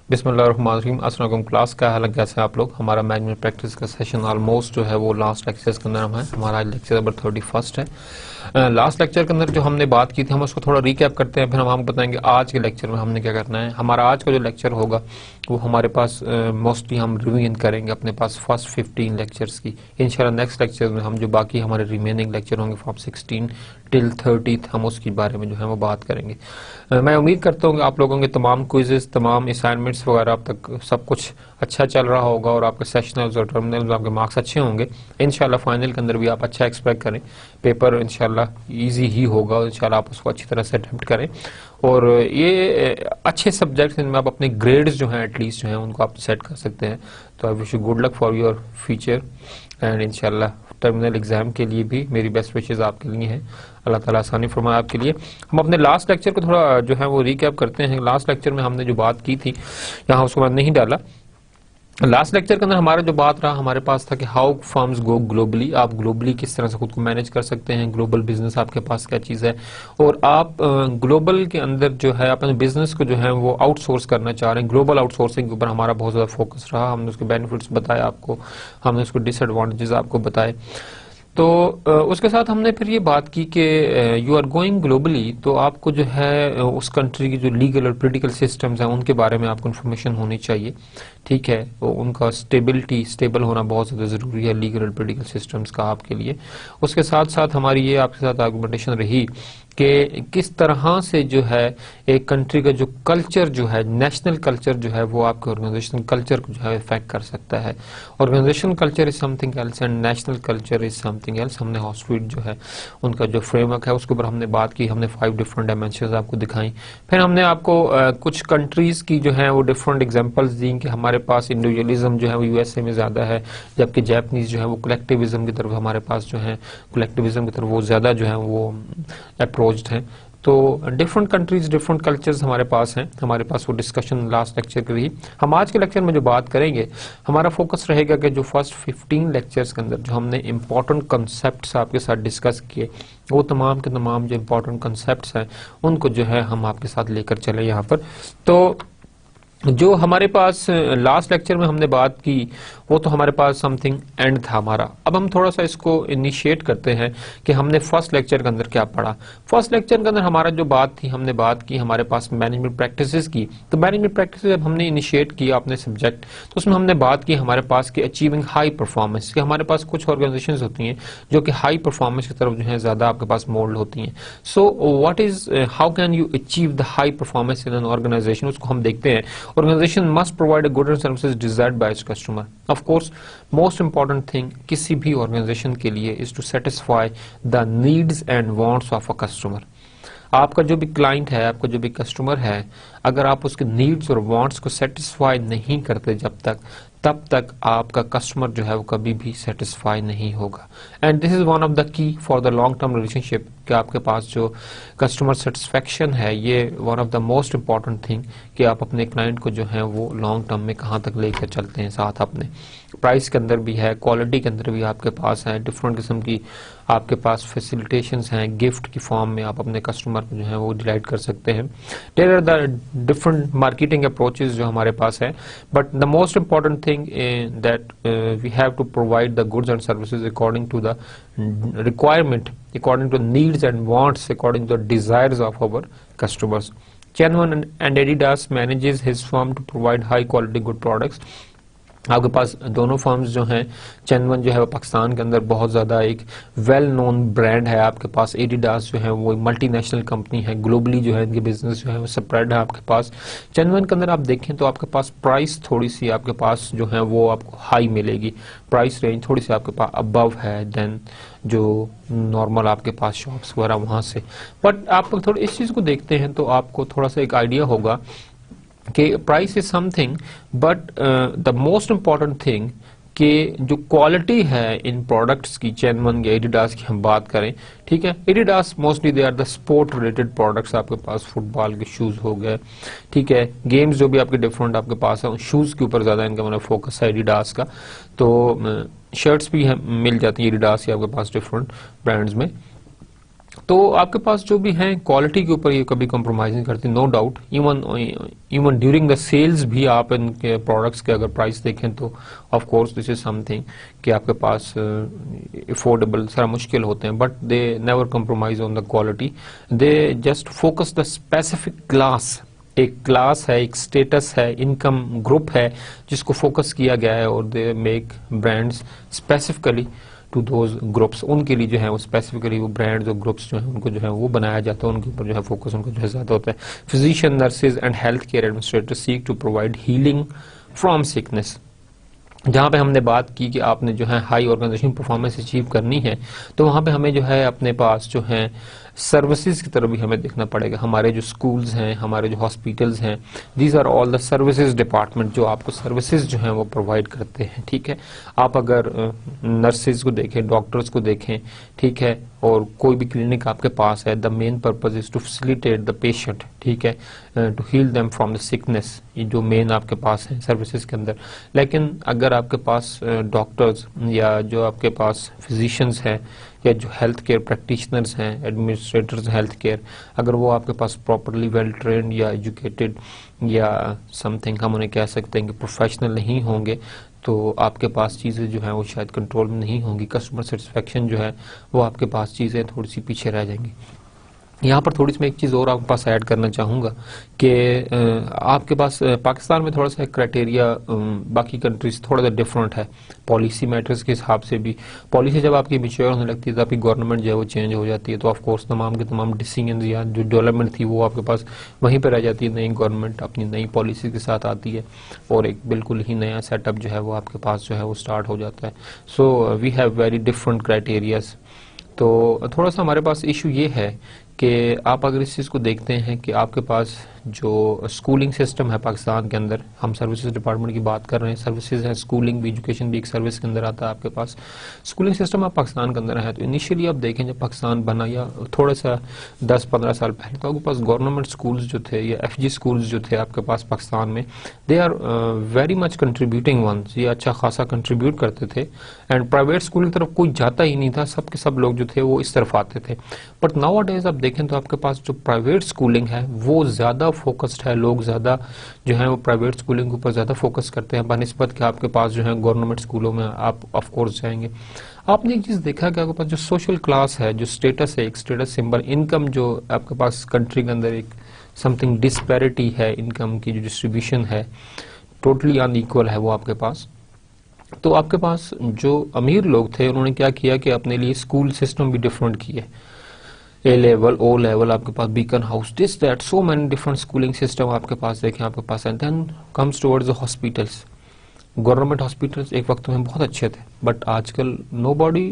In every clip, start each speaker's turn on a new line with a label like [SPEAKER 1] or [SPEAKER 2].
[SPEAKER 1] बिस्मिल्लाहिर्रहमानिर्रहीम। अस्सलाम वालेकुम। क्लास का हाल कैसे हैं आप लोग। हमारा मैनेजमेंट प्रैक्टिस का सेशन ऑलमोस्ट जो है वो लास्ट लेक्चर्स के अंदर है। हमारा आज लेक्चर नंबर 31 है। लास्ट लेक्चर के अंदर जो हमने बात की थी हम उसको थोड़ा रिकैप करते हैं, फिर हम आपको बताएंगे आज के लेक्चर में हमने क्या करना है। हमारा आज का जो लेक्चर होगा वो हमारे पास मोस्टली हम रिवीजन करेंगे अपने पास फर्स्ट 15 लेक्चर्स की। इंशाल्लाह नेक्स्ट लेक्चर में हम जो बाकी हमारे रिमेनिंग लेक्चर होंगे फ्रॉम 16 टिल 30 हम उसके बारे में जो है वो बात करेंगे। मैं उम्मीद करता हूँ कि आप लोगों के तमाम क्विजेस, तमाम असाइनमेंट्स वगैरह अब तक सब कुछ अच्छा चल रहा होगा और आपके सेशनल्स और टर्मिनल्स आपके मार्क्स अच्छे होंगे। इंशाल्लाह फाइनल के अंदर भी आप अच्छा एक्सपेक्ट करें। पेपर इंशाल्लाह इजी ही होगा और इंशाल्लाह आप उसको अच्छी तरह से अटेम्प्ट करें। और ये अच्छे सब्जेक्ट्स इनमें आप अपने ग्रेड्स जो हैं एटलीस्ट जो हैं उनको आप सेट कर सकते हैं। तो I wish you good luck for your future and इंशाल्लाह टर्मिनल एग्जाम के लिए भी मेरी बेस्ट विशेस आपके लिए हैं। अल्लाह ताला आसानी फरमाए आपके लिए। हम अपने लास्ट लेक्चर को थोड़ा जो है वो रिकैप करते हैं। लास्ट लेक्चर में हमने जो बात की थी यहाँ उसको मैंने नहीं डाला। लास्ट लेक्चर के अंदर हमारा जो बात रहा हमारे पास था कि हाउ फर्म्स गो ग्लोबली। आप ग्लोबली किस तरह से खुद को मैनेज कर सकते हैं, ग्लोबल बिजनेस आपके पास क्या चीज़ है, और आप ग्लोबल के अंदर जो है अपने बिजनेस को जो है वो आउटसोर्स करना चाह रहे हैं। ग्लोबल आउटसोर्सिंग के ऊपर हमारा बहुत ज़्यादा फोकस रहा। हमने उसके बेनिफिट्स बताए आपको, हमने उसके डिसएडवांटेजेस आपको बताए। तो उसके साथ हमने फिर ये बात की कि यू आर गोइंग ग्लोबली, तो आपको जो है उस कंट्री की जो लीगल और पॉलिटिकल सिस्टम्स हैं उनके बारे में आपको इन्फॉर्मेशन होनी चाहिए। ठीक है, तो उनका स्टेबल होना बहुत ज़्यादा ज़रूरी है लीगल और पॉलिटिकल सिस्टम्स का आपके लिए। उसके साथ साथ हमारी ये आपके साथ आर्गुमेंटेशन रही कि किस तरह से जो है एक कंट्री का जो कल्चर जो है, नेशनल कल्चर जो है वो आपके ऑर्गेनाइजेशन कल्चर को जो है इफेक्ट कर सकता है। Organisation culture is something else and national culture is something else. हमने हॉस्पिट जो है उनका जो फ्रेमवर्क है उसके ऊपर हमने बात की। हमने 5 डिफरेंट डायमेंशंस आपको दिखाई। फिर हमने आपको कुछ कंट्रीज की जो है वो डिफरेंट एग्जांपल्स दी कि हमारे पास इंडिविजुअलिज्म जो है वो यूएसए में ज्यादा है, जबकि जापानीज जो है वो कलेक्टिविज्म की तरफ हमारे पास जो है कलेक्टिविज्म की तरफ वो ज्यादा जो है वो अप्रोच्ड हैं। तो डिफरेंट कंट्रीज डिफरेंट कल्चर्स हमारे पास हैं। हमारे पास वो डिस्कशन लास्ट लेक्चर की रही। हम आज के लेक्चर में जो बात करेंगे हमारा फोकस रहेगा कि जो फर्स्ट 15 लेक्चर्स के अंदर जो हमने इंपॉर्टेंट कंसेप्ट्स आपके साथ डिस्कस किए वो तमाम के तमाम जो इंपॉर्टेंट कंसेप्ट्स हैं उनको जो है हम आपके साथ लेकर चले यहाँ पर। तो जो हमारे पास लास्ट लेक्चर में हमने बात की वो तो हमारे पास समथिंग एंड था हमारा। अब हम थोड़ा सा इसको इनिशिएट करते हैं कि हमने फर्स्ट लेक्चर के अंदर क्या पढ़ा। फर्स्ट लेक्चर के अंदर हमारा जो बात थी हमने बात की हमारे पास मैनेजमेंट प्रैक्टिसेस की। तो मैनेजमेंट प्रैक्टिसेस जब हमने इनिशिएट किया अपने सब्जेक्ट तो उसमें हमने बात की हमारे पास की अचीविंग हाई परफॉर्मेंस। कि हमारे पास कुछ ऑर्गेनाइजेशंस होती हैं जो कि हाई परफॉर्मेंस की तरफ जो है ज्यादा आपके पास मोल्ड होती हैं। So what is how can you achieve the high performance in an organisation, उसको हम देखते हैं। Organization must provide a goods and services desired by its customer. Of course, most important thing किसी भी organization के लिए is to satisfy the needs and wants of a customer. आपका जो भी क्लाइंट है, आपका जो भी कस्टमर है, अगर आप उसके नीड्स और वांट्स को सेटिस्फाई नहीं करते तब तक आपका कस्टमर जो है वो कभी भी सेटिस्फाई नहीं होगा। And this is one of the key for the long term relationship कि आपके पास जो कस्टमर सेटिस्फेक्शन है ये one of the most important thing कि आप अपने क्लाइंट को जो है वो लॉन्ग टर्म में कहाँ तक लेकर चलते हैं साथ अपने। प्राइस के अंदर भी है, क्वालिटी के अंदर भी आपके पास है, डिफरेंट किस्म की आपके पास फैसिलिटेशंस हैं, गिफ्ट की फॉर्म में आप अपने कस्टमर को जो है वो डिलाइट कर सकते हैं। There are the different marketing approaches जो हमारे पास है, but the most important thing that we have to provide the goods and services according to the requirement, according to needs and wants, according to the desires of our customers. Chanwan and Adidas manages his firm to provide high quality good products. आपके पास दोनों firms जो हैं, चैनवन जो है वो पाकिस्तान के अंदर बहुत ज़्यादा एक वेल नोन ब्रांड है। आपके पास एडिडास जो है वो मल्टीनेशनल कंपनी है, ग्लोबली जो है इनके बिजनेस जो है वो स्प्रेड है आपके पास। चैनवन के अंदर आप देखें तो आपके पास प्राइस थोड़ी सी आपके पास जो है वो आपको हाई मिलेगी, प्राइस रेंज थोड़ी सी आपके पास अबव है देन जो नॉर्मल आपके पास शॉप्स वगैरह वहाँ से। बट आप थोड़ा इस चीज़ को देखते हैं तो आपको थोड़ा सा एक आइडिया होगा कि price is something but the most important thing कि जो क्वालिटी है इन प्रोडक्ट्स की, चेनवन या एडिडास की हम बात करें, ठीक है, Adidas mostly they are the sport related products, आपके पास फुटबॉल के शूज हो गए, ठीक है, गेम्स जो भी आपके डिफरेंट आपके पास है, शूज के ऊपर ज्यादा इनका मतलब फोकस है एडिडास का। तो शर्ट्स भी मिल जाती है एडिडास की आपके पास डिफरेंट ब्रांड्स में। तो आपके पास जो भी हैं क्वालिटी के ऊपर ये कभी कॉम्प्रोमाइज नहीं करती, no doubt. Even during the sales भी आप इनके प्रोडक्ट्स के अगर प्राइस देखें तो of course this is something कि आपके पास अफोर्डेबल सारा मुश्किल होते हैं, but they never compromise on the quality, they just focus the specific class. एक क्लास है, एक स्टेटस है, इनकम ग्रुप है जिसको फोकस किया गया है, और they make brands specifically to those groups. उनके लिए जो है वो स्पेसिफिकली वो ब्रांड्स और ग्रुप्स जो है उनको जो है वो बनाया जाता है, उनके ऊपर जो है फोकस उनको जो है ज्यादा होता है। Physician, nurses and health care administrator seek to provide healing from sickness. जहां पे हमने बात की कि आपने जो है हाई ऑर्गेनाइजेशन परफॉर्मेंस अचीव करनी है, तो वहां पे हमें जो है अपने पास जो है सर्विसेज की तरफ भी हमें देखना पड़ेगा। हमारे जो स्कूल्स हैं, हमारे जो हॉस्पिटल्स हैं, these are all the services department जो आपको सर्विसेज जो हैं वो प्रोवाइड करते हैं, ठीक है। आप अगर नर्सेज को देखें, डॉक्टर्स को देखें, ठीक है, और कोई भी क्लिनिक आपके पास है, the main purpose is to facilitate the patient, ठीक है, to heal them from the sickness, ये जो मेन आपके पास है सर्विसेज के अंदर। लेकिन अगर आपके पास डॉक्टर्स या जो आपके पास फिजिशियंस हैं या जो हेल्थ केयर प्रैक्टिशनर्स हैं, एडमिनिस्ट्रेटर्स हेल्थ केयर, अगर वो आपके पास प्रॉपरली वेल ट्रेंड या एजुकेटेड या समथिंग हम उन्हें कह सकते हैं कि प्रोफेशनल नहीं होंगे, तो आपके पास चीज़ें जो हैं वो शायद कंट्रोल में नहीं होंगी। कस्टमर सेटिस्फेक्शन जो है वो आपके पास चीज़ें थोड़ी सी पीछे रह जाएंगी। यहाँ पर थोड़ी सी मैं एक चीज़ और आपके पास ऐड करना चाहूँगा कि आपके पास पाकिस्तान में थोड़ा सा क्राइटेरिया बाकी कंट्रीज थोड़ा सा डिफरेंट है पॉलिसी मैटर्स के हिसाब से भी। पॉलिसी जब आपकी मैच्योर होने लगती है तो आपकी गवर्नमेंट जो है वो चेंज हो जाती है, तो ऑफकोर्स तमाम के तमाम डिसीजन या जो डेवलपमेंट थी वो आपके पास वहीं पर रह जाती है। नई गवर्नमेंट अपनी नई पॉलिसी के साथ आती है और एक बिल्कुल ही नया सेटअप जो है वो आपके पास जो है वो स्टार्ट हो जाता है। So we have very different criterias. तो थोड़ा सा हमारे पास इशू ये है कि आप अगर इस चीज़ को देखते हैं कि आपके पास जो स्कूलिंग सिस्टम है पाकिस्तान के अंदर, हम सर्विसेज डिपार्टमेंट की बात कर रहे हैं, सर्विसेज है, स्कूलिंग भी, एजुकेशन भी एक सर्विस के अंदर आता है आपके पास। स्कूलिंग सिस्टम आप पाकिस्तान के अंदर है तो इनिशियली आप देखें जब पाकिस्तान बना या थोड़ा सा 10-15 साल पहले, तो आपके पास गवर्नमेंट स्कूल्स जो थे या एफजी स्कूल्स जो थे आपके पास पाकिस्तान में, they are very much contributing ones, ये अच्छा खासा कंट्रीब्यूट करते थे। एंड प्राइवेट स्कूल की तरफ कोई जाता ही नहीं था, सबके सब लोग जो थे वो इस तरफ आते थे। बट नाउ अ डेज आप देखें तो आपके पास जो प्राइवेट स्कूलिंग है वो ज्यादा फोकस्ड है, लोग ज्यादा जो है वो प्राइवेट स्कूलिंग के ऊपर ज्यादा फोकस करते हैं बनिस्बत के आपके पास जो है गवर्नमेंट स्कूलों में आप ऑफ कोर्स जाएंगे। आपने एक चीज देखा कि आपके पास जो सोशल क्लास है, जो स्टेटस है, एक स्टेटस सिंबल, इनकम जो आपके पास कंट्री के अंदर एक समथिंग डिस्पैरिटी है, इनकम की जो डिस्ट्रीब्यूशन है टोटली अनइक्वल है वो आपके पास। तो आपके पास जो अमीर लोग थे उन्होंने क्या किया कि अपने लिए स्कूल सिस्टम भी डिफरेंट किए, ए लेवल, ओ लेवल, आपके पास Beacon house, this that, so many different schooling system आपके पास देखें आपके पास। And then comes towards the hospitals. Government hospitals एक वक्त में बहुत अच्छे थे बट आजकल nobody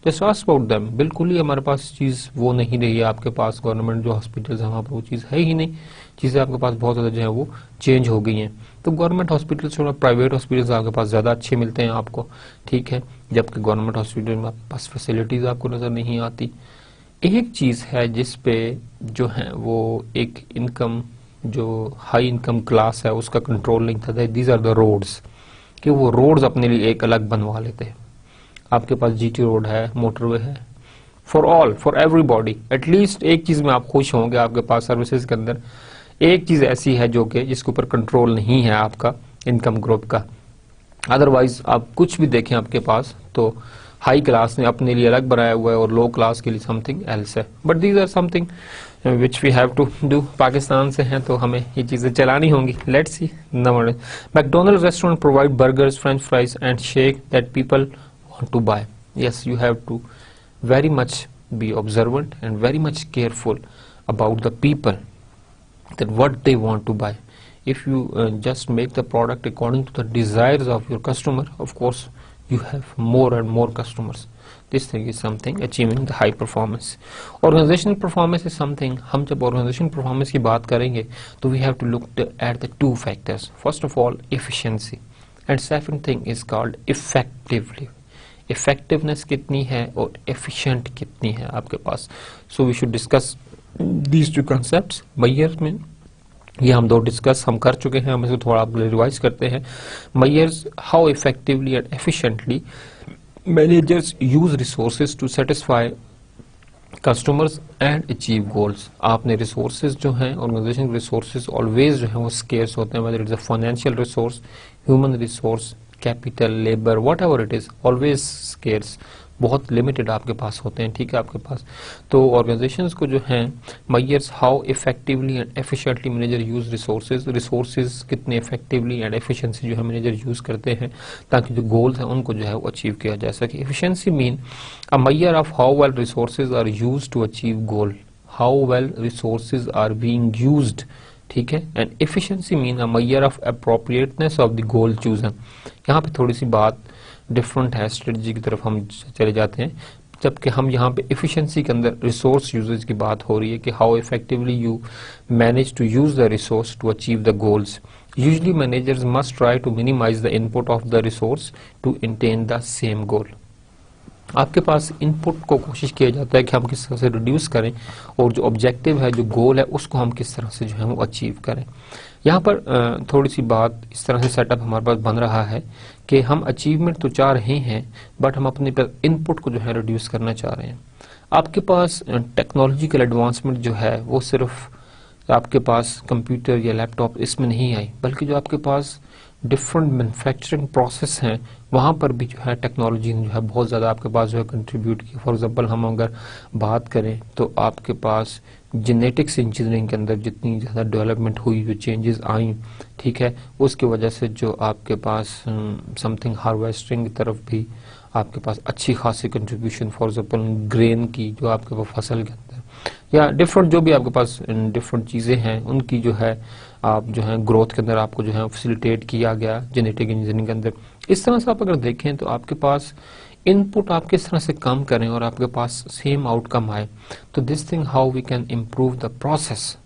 [SPEAKER 1] just ask about them, बिल्कुल ही हमारे पास चीज़ वो नहीं रही है। आपके पास गवर्नमेंट जो हॉस्पिटल्स है वहाँ पर वो चीज़ है ही नहीं, चीज़ें आपके पास बहुत ज़्यादा जो है वो चेंज हो गई हैं। तो गवर्नमेंट हॉस्पिटल्स और प्राइवेट हॉस्पिटल्स आपके पास ज़्यादा अच्छे मिलते हैं आपको, ठीक है, जबकि गवर्नमेंट हॉस्पिटल में आपके पास फैसिलिटीज़ आपको नज़र नहीं आती। एक चीज है जिस पे जो है वो एक इनकम, जो हाई इनकम क्लास है उसका कंट्रोल नहीं था, दीज आर द रोड्स, कि वो रोड्स अपने लिए एक अलग बनवा लेते हैं। आपके पास जीटी रोड है, मोटरवे है, for all, for everybody. At least एक चीज में आप खुश होंगे, आपके पास सर्विसेज के अंदर एक चीज ऐसी है जो कि जिसके ऊपर कंट्रोल नहीं है आपका इनकम ग्रुप का। अदरवाइज आप कुछ भी देखें आपके पास तो हाई क्लास ने अपने लिए अलग बनाया हुआ है और लो क्लास के लिए समथिंग एल्स है। But these are something which we have to do. Pakistan से हैं तो हमें ये चीजें चलानी होंगी। Let's see number. McDonald restaurant provide burgers, french fries and shake that people want to buy. Yes, you have to very much be observant and very much careful about the people, that what they want to buy. If you just make the product according to the desires of your customer, of course you have more and more customers. This thing is something achieving the high performance. Organizational performance is something, हम जब organizational performance की बात करेंगे तो we have to look at the two factors. First of all, efficiency. And second thing is called effectively, effectiveness कितनी है और efficient कितनी है आपके पास। So we should discuss these two concepts. Measures में ये हम दो डिस्कस हम कर चुके हैं, हम इसको थोड़ा रिवाइज करते हैं। Myers, how effectively and efficiently managers use resources to satisfy customers and achieve goals. आपने रिसोर्सेज जो हैं, ऑर्गेनाइजेशन रिसोर्सेज ऑलवेज जो हैं वो स्केर्स होते हैं, weather it is a financial resource, human resource, capital, labour, what ever it is, always scarce, बहुत limited आपके पास होते हैं, ठीक है आपके पास। तो ऑर्गेनाइजेशंस को जो हैं Myers, how effectively and efficiently manager use resources, resources कितने इफेक्टिवली एंड एफिशिएंसी जो है मैनेजर यूज करते हैं ताकि जो गोल्स हैं उनको जो है वो अचीव किया जा सके। Efficiency mean a measure of how well resources are used to achieve goal, how well resources are being used, ठीक है। And efficiency mean a measure of appropriateness of the goal chosen. यहाँ पे थोड़ी सी बात different है, strategy की तरफ हम चले जाते हैं, जबकि हम यहाँ पे एफिशिएंसी के अंदर रिसोर्स यूजेज की बात हो रही है कि how effectively you manage to use the resource to achieve the goals. Usually managers must try to minimise the input of the resource to attain the same goal. आपके पास इनपुट को कोशिश किया जाता है कि हम किस तरह से रिड्यूस करें और जो ऑब्जेक्टिव है, जो गोल है, उसको हम किस तरह से जो है वो अचीव करें। यहाँ पर थोड़ी सी बात इस तरह से सेटअप हमारे पास बन रहा है कि हम अचीवमेंट तो चाह रहे हैं बट हम अपने इनपुट को जो है रिड्यूस करना चाह रहे हैं। आपके पास टेक्नोलॉजिकल एडवांसमेंट जो है वो सिर्फ आपके पास कंप्यूटर या लैपटॉप इसमें नहीं आई, बल्कि जो आपके पास डिफरेंट मैन्युफैक्चरिंग प्रोसेस हैं वहाँ पर भी जो है टेक्नोलॉजी ने जो है बहुत ज़्यादा आपके पास जो है कंट्रीब्यूट की। फॉर एग्जांपल हम अगर बात करें तो आपके पास जेनेटिक्स इंजीनियरिंग के अंदर जितनी ज़्यादा डेवलपमेंट हुई, जो चेंजेस आई, ठीक है, उसकी वजह से जो आपके पास समथिंग हार्वेस्टिंग की तरफ भी आपके पास अच्छी खासी कंट्रीब्यूशन, फॉर एग्जांपल ग्रेन की जो आपके पास फसल के अंदर या डिफरेंट जो भी आपके पास डिफरेंट चीज़ें हैं उनकी जो है आप जो है ग्रोथ के अंदर आपको जो है फैसिलिटेट किया गया जेनेटिक इंजीनियरिंग के अंदर। इस तरह से आप अगर देखें तो आपके पास इनपुट आप किस तरह से कम करें और आपके पास सेम आउटकम आए, तो this thing how we can improve the process.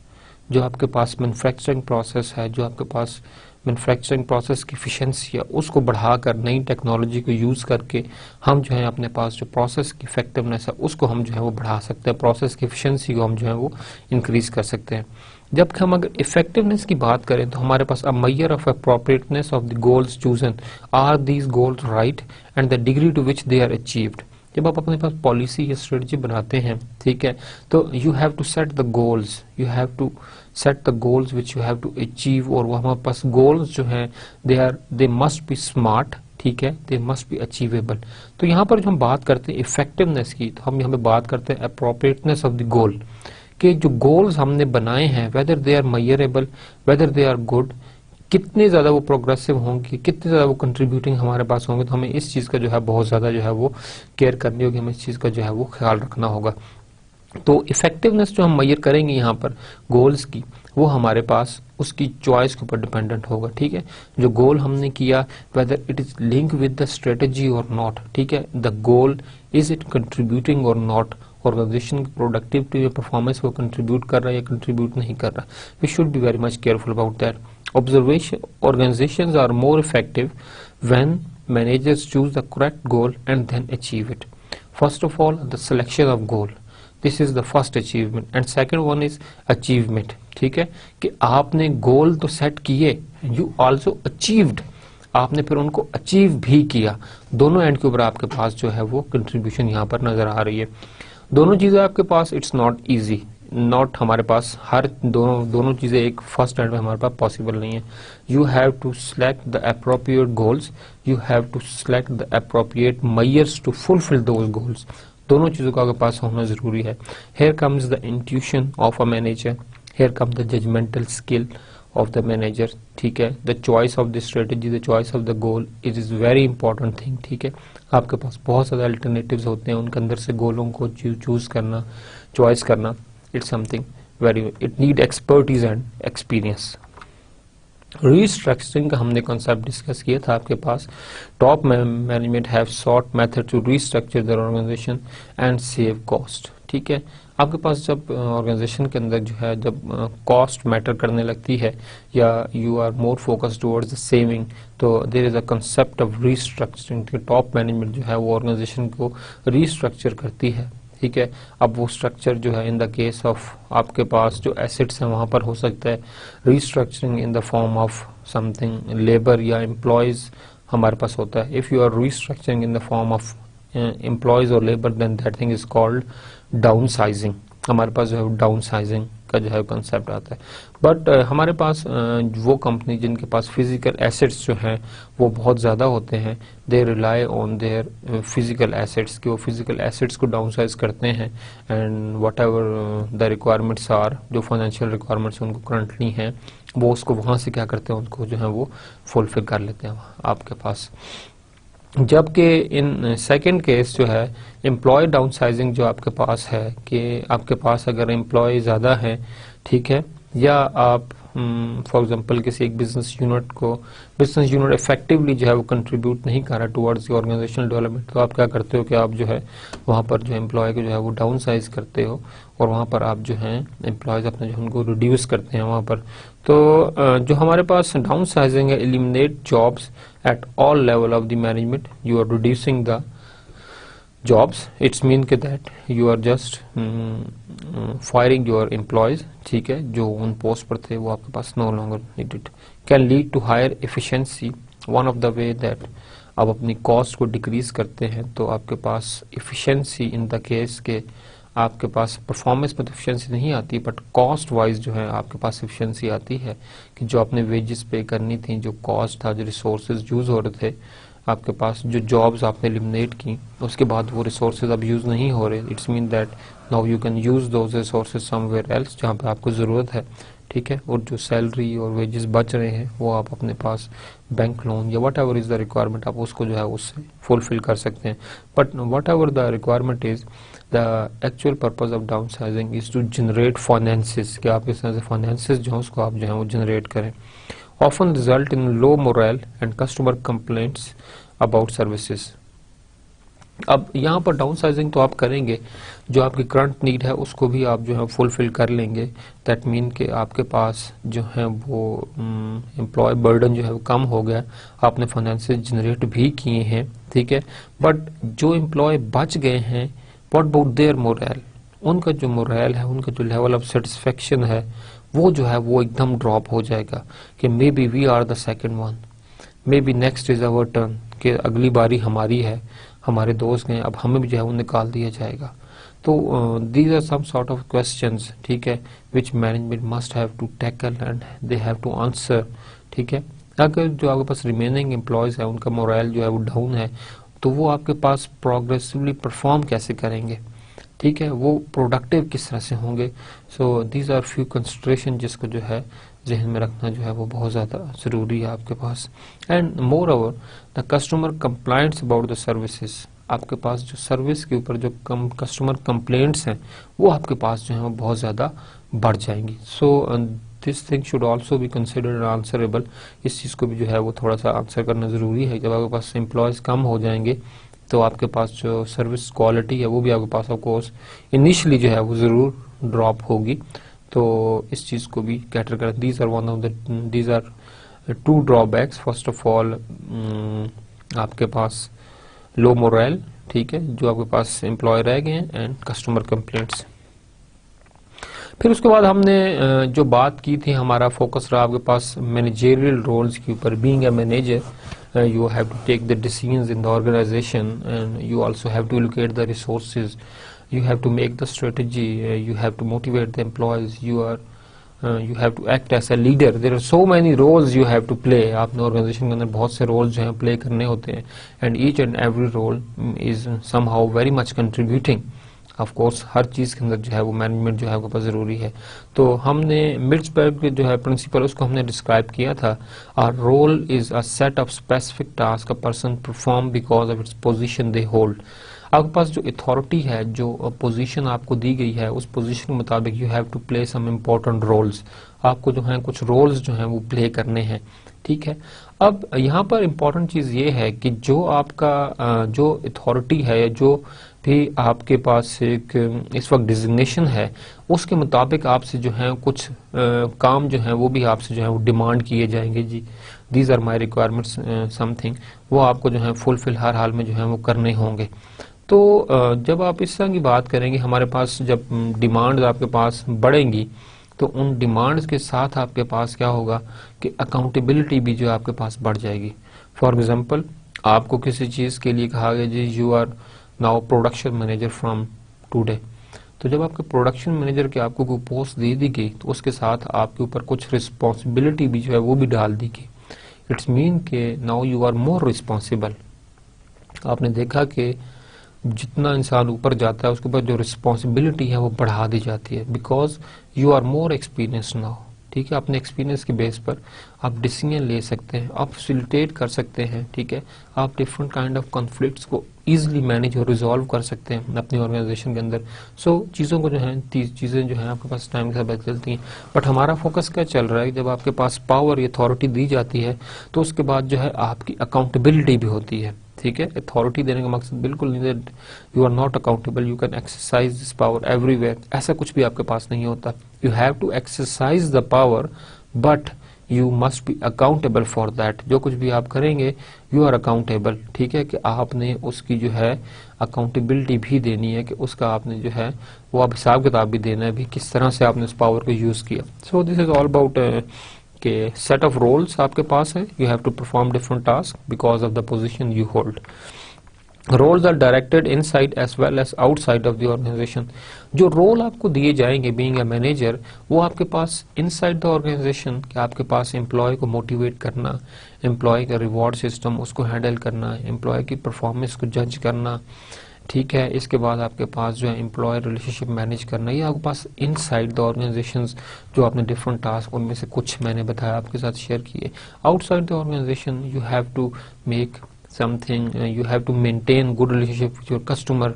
[SPEAKER 1] जो आपके पास मैन्युफैक्चरिंग प्रोसेस है, जो आपके पास मैन्युफैक्चरिंग प्रोसेस की एफिशिएंसी है, उसको बढ़ाकर नई टेक्नोलॉजी को यूज़ करके हम जो है अपने पास जो प्रोसेस की इफेक्टिवनेस है उसको हम जो है वो बढ़ा सकते हैं, प्रोसेस की एफिशिएंसी को हम जो है वो इंक्रीज कर सकते हैं। जबकि हम अगर इफेक्टिवनेस की बात करें तो हमारे पास a measure of appropriateness of the goals chosen, are these goals right and the degree to which they are achieved. जब आप अपने पास पॉलिसी या स्ट्रेटजी बनाते हैं, ठीक है, तो you have to set the goals, you have to set the goals which you have to achieve, और वो हमारे पास गोल्स जो हैं दे मस्ट बी स्मार्ट, ठीक है, दे मस्ट बी अचीवेबल। तो यहाँ पर जो हम बात करते हैं इफेक्टिवनेस की, तो हम यहाँ पे बात करते हैं अप्रोप्रिएटनेस ऑफ द गोल, कि जो गोल्स हमने बनाए हैं whether they are measurable, whether they are good, कितने ज्यादा वो प्रोग्रेसिव होंगे, कितने ज्यादा वो कंट्रीब्यूटिंग हमारे पास होंगे। तो हमें इस चीज का जो है बहुत ज्यादा जो है वो केयर करनी होगी, हमें इस चीज का जो है वो ख्याल रखना होगा। तो इफेक्टिवनेस जो हम मेजर करेंगे यहाँ पर गोल्स की, वो हमारे पास उसकी चॉइस के ऊपर डिपेंडेंट होगा, ठीक है। जो गोल हमने किया whether it is link with the strategy or not, ठीक है, the goal is it contributing or not, organisation की प्रोडक्टिविटी या परफॉर्मेंस को कंट्रीब्यूट कर रहा है या कंट्रीब्यूट नहीं कर रहा। We should be very much careful about that. Observation organisations are more effective when managers choose the correct goal and then achieve it. First of all the selection of goal, this is the first achievement, and second one is achievement, ठीक है, कि आपने गोल तो set किए, you also achieved, आपने फिर उनको achieve भी किया। दोनों एंड के ऊपर आपके पास जो है वो कंट्रीब्यूशन यहाँ पर नजर आ रही है। दोनों चीजें आपके पास, इट्स नॉट इजी, नॉट हमारे पास हर दोनों चीजें एक फर्स्ट एंड में हमारे पास पॉसिबल नहीं है। You have to select the appropriate goals, you have to select the appropriate measures to fulfil those goals. दोनों चीजों का आपके पास होना जरूरी है। Here comes the intuition of a manager, here come the judgemental skill of the manager, ठीक है, the choice of the strategy, the choice of the goal, it is very important thing, ठीक है। आपके पास बहुत सारे alternatives होते हैं, उनके अंदर से गोलों को चूज करना, चॉइस करना, it's something very, it need expertise and experience। Restructuring का हमने कॉन्सेप्ट डिस्कस किया था आपके पास। Top management have sought method to restructure their organisation and save cost. ठीक है, आपके पास जब ऑर्गेनाइजेशन के अंदर जो है जब कॉस्ट मैटर करने लगती है या you are more focused towards the saving, तो there is a concept of restructuring. Top management जो है वो ऑर्गेनाइजेशन को रीस्ट्रक्चर करती है। ठीक है, अब वो स्ट्रक्चर जो है इन द केस ऑफ आपके पास जो एसेट्स हैं वहां पर हो सकता है restructuring in the form of something labour या एम्प्लॉयज हमारे पास होता है। If you are restructuring in the form of employees और labour then that thing is called downsizing. हमारे पास जो है डाउन साइजिंग का जो है कंसेप्ट आता है। बट हमारे पास वो कंपनी जिनके पास फिजिकल एसेट्स जो हैं वो बहुत ज़्यादा होते हैं, they rely on their physical assets, कि वो फिजिकल एसेट्स को डाउन साइज करते हैं and whatever the requirements are, जो फाइनेंशियल रिक्वायरमेंट्स उनको करंटली हैं वो उसको वहाँ से क्या करते हैं उनको जो है वो फुलफिल कर लेते हैं आपके पास। जबकि इन सेकंड केस जो है एम्प्लॉय डाउनसाइजिंग जो आपके पास है कि आपके पास अगर एम्प्लॉय ज़्यादा है, ठीक है, या आप फॉर एग्जांपल किसी एक बिजनेस यूनिट इफेक्टिवली जो है वो कंट्रीब्यूट नहीं कर रहा टुवर्ड्स द ऑर्गेनाइजेशनल डेवलपमेंट, तो आप क्या करते हो कि आप जो है वहाँ पर जो एम्प्लॉय को जो है वो डाउन साइज करते हो और वहाँ पर आप जो है एम्प्लॉयज अपने जो उनको रिड्यूस करते हैं वहाँ पर। तो जो हमारे पास डाउन साइजिंग है, eliminate jobs at all level of the management, you are reducing the jobs, it's mean के that you are just firing your employees, ठीक है, जो उन पोस्ट पर थे वो आपके पास no longer needed, can lead to higher efficiency, one of the way that आप अपनी कॉस्ट को डिक्रीज करते हैं तो आपके पास efficiency in the case के आपके पास परफॉर्मेंस में तो एफिशिएंसी नहीं आती बट कॉस्ट वाइज जो है आपके पास एफिशिएंसी आती है कि जो आपने वेजेस पे करनी थी, जो कॉस्ट था, जो रिसोर्सेज यूज हो रहे थे आपके पास, जो जॉब्स आपने एलिमिनेट की उसके बाद वो रिसोर्सेज अब यूज नहीं हो रहे, it's mean that now you can use those resources somewhere else जहाँ पे आपको ज़रूरत है। ठीक है, और जो सैलरी और वेजेस बच रहे हैं वो आप अपने पास बैंक लोन या whatever is the requirement आप उसको जो है उससे फुलफिल कर सकते हैं। But whatever the requirement is, the actual purpose of downsizing is to generate finances, कि आप इस तरह से फाइनेंसिस जो है उसको आप जो है वो जनरेट करें। Often result in low moral and customer complaints about services. अब यहाँ पर डाउन साइजिंग तो आप करेंगे, जो आपकी करंट नीड है उसको भी आप जो है फुलफिल कर लेंगे, दैट मीन कि आपके पास जो है वो एम्प्लॉय बर्डन जो है वो कम हो गया, आपने फाइनेंसेस जनरेट भी किए हैं। ठीक है, बट जो एम्प्लॉय बच गए हैं व्हाट अबाउट देयर मोरल, उनका जो मोरल है, उनका जो लेवल ऑफ सेटिस्फेक्शन है वो जो है वो एकदम ड्रॉप हो जाएगा कि maybe we are the second one, maybe next is our turn, कि अगली बारी हमारी है, हमारे दोस्त हैं, अब हमें भी जो है वो निकाल दिया जाएगा। तो these are some sort of questions, ठीक है, which management must have to tackle and they have to answer. ठीक है, अगर जो आपके पास रिमेनिंग एम्प्लॉयज है उनका मोरल जो है वो डाउन है तो वो आपके पास प्रोग्रेसिवली परफॉर्म कैसे करेंगे, ठीक है, वो प्रोडक्टिव किस तरह से होंगे। So these are few consideration जिसको जो है जहन में रखना जो है वो बहुत ज़्यादा ज़रूरी है आपके पास। And moreover the customer complaints about the services, आपके पास जो सर्विस के ऊपर जो कस्टमर कंप्लेंट्स हैं वो आपके पास जो है वो बहुत ज़्यादा बढ़ जाएंगी। So this thing should also be considered answerable, इस चीज़ को भी जो है वो थोड़ा सा आंसर करना ज़रूरी है। जब आपके पास एम्प्लॉयज़ कम हो जाएंगे तो आपके पास जो सर्विस क्वालिटी है वो भी आपके पास ऑफकोर्स इनिशियली जो है वो ज़रूर ड्रॉप होगी, तो इस चीज़ को भी कैटर करें। These are one of the these are two drawbacks. First of all आपके पास लो मोरल, ठीक है, जो आपके पास एम्प्लॉय रह गए हैं, एंड कस्टमर कंप्लेंट्स। फिर उसके बाद हमने जो बात की थी, हमारा फोकस रहा आपके पास मैनेजरियल रोल्स के ऊपर। Being a manager you have to take the decisions in the organization and you also have to allocate the resources, you have to make the strategy, you have to motivate the employees, you have to act as a leader. There are so many roles you have to play. आपने organisation के अंदर बहुत से roles जो हैं play करने होते हैं, and each and every role is somehow very much contributing. Of course हर चीज़ के अंदर जो है वो मैनेजमेंट जो है आपके पास ज़रूरी है। तो हमने मिर्चबर्ग के जो है प्रिंसिपल उसको हमने डिस्क्राइब किया था। Our role is a set of specific task a person perform because of its position they hold. आपके पास जो अथॉरिटी है, जो पोजीशन आपको दी गई है, उस पोजीशन के मुताबिक you have to play some important roles. आपको जो है कुछ रोल्स जो हैं वो प्ले करने हैं, ठीक है। अब यहाँ पर इम्पोर्टेंट चीज ये है कि जो आपका जो अथॉरिटी है, जो भी आपके पास एक इस वक्त डिजिग्नेशन है, उसके मुताबिक आपसे जो है कुछ काम जो है वो भी आपसे जो है वो डिमांड किए जाएंगे। जी, these are my requirements something, वो आपको जो है फुलफिल हर हाल में जो है वो करने होंगे। तो जब आप इस तरह की बात करेंगे, हमारे पास जब डिमांड आपके पास बढ़ेंगी तो उन डिमांड्स के साथ आपके पास क्या होगा कि अकाउंटेबिलिटी भी जो आपके पास बढ़ जाएगी। फॉर एग्जांपल, आपको किसी चीज के लिए कहा गया जी you are now production manager from today, तो जब आपके प्रोडक्शन मैनेजर के आपको कोई पोस्ट दे दी गई तो उसके साथ आपके ऊपर कुछ रिस्पॉन्सिबिलिटी भी जो है वो भी डाल दी गई। इट्स मीन के now you are more responsible. आपने देखा कि जितना इंसान ऊपर जाता है उसके ऊपर जो रिस्पॉन्सिबिलिटी है वो बढ़ा दी जाती है, because you are more experience now, ठीक है। अपने एक्सपीरियंस के बेस पर आप डिसीजन ले सकते हैं, आप फैसिलिटेट कर सकते हैं, ठीक है। आप डिफरेंट काइंड ऑफ कॉन्फ्लिक्ट्स को इजीली मैनेज और रिजॉल्व कर सकते हैं अपनी ऑर्गेनाइजेशन के अंदर। सो चीज़ों को जो है चीज़ें जो है आपके पास टाइम के साथ बदलती हैं, बट हमारा फोकस क्या चल रहा है, जब आपके पास पावर या अथॉरिटी दी जाती है तो उसके बाद जो है आपकी अकाउंटेबिलिटी भी होती है, ठीक है। अथॉरिटी देने का मकसद बिल्कुल नहीं that you are not accountable, you can exercise this power everywhere, ऐसा कुछ भी आपके पास नहीं होता। You have to exercise the power but you must be accountable for that. जो कुछ भी आप करेंगे यू आर अकाउंटेबल, ठीक है, कि आपने उसकी जो है अकाउंटेबिलिटी भी देनी है, कि उसका आपने जो है वो आप हिसाब किताब भी देना है भी किस तरह से आपने उस पावर को यूज किया। So this is all about के सेट ऑफ रोल्स आपके पास है, you have to perform different task because of the position you hold. Roles are directed inside as well as outside of the organisation. जो role आपको दिए जाएंगे being a manager, वो आपके पास इनसाइड द ऑर्गेनाइजेशन, कि आपके पास एम्प्लॉय को motivate करना, एम्प्लॉय का रिवॉर्ड सिस्टम उसको हैंडल करना, एम्प्लॉय की परफॉर्मेंस को जज करना, ठीक है। इसके बाद आपके पास जो है एम्प्लॉय रिलेशनशिप मैनेज करना, ये आपके पास इनसाइड द ऑर्गेनाइजेशंस जो आपने डिफरेंट टास्क, उनमें से कुछ मैंने बताया आपके साथ शेयर किए। Outside the organisation you have to make something, you have to maintain good relationship with your customer,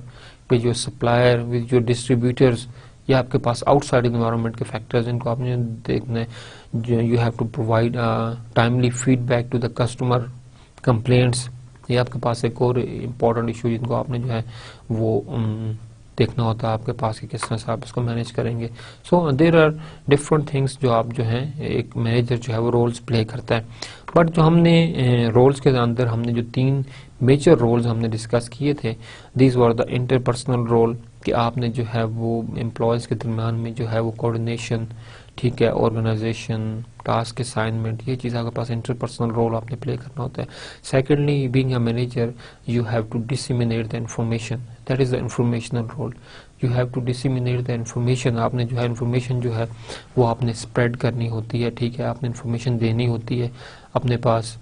[SPEAKER 1] with your supplier, with your distributors। ये आपके पास आउटसाइड एनवायरनमेंट के फैक्टर्स, इनको आपने देखना है। You have to provide timely feedback to the customer complaints, ये आपके पास एक और इम्पोर्टेंट इशू जिनको आपने जो है वो देखना होता है आपके पास कि किस तरह से आप इसको मैनेज करेंगे। So there are different things जो आप जो है एक मैनेजर जो है वो रोल्स प्ले करता है। बट जो हमने रोल्स के अंदर हमने जो 3 मेजर रोल्स हमने डिस्कस किए थे, these were the interpersonal role, कि आपने जो है वो एम्प्लॉयज के दरमियान में जो है वो कोऑर्डिनेशन, ठीक है, ऑर्गेनाइजेशन, टास्क असाइनमेंट, ये चीज़ आपके पास इंटरपर्सनल रोल आपने प्ले करना होता है। Secondly, being a manager you have to disseminate the information, that is the informational role. You have to disseminate the information, आपने जो है इंफॉर्मेशन जो है वो आपने स्प्रेड करनी होती है, ठीक है, आपने इंफॉर्मेशन देनी होती है। अपने पास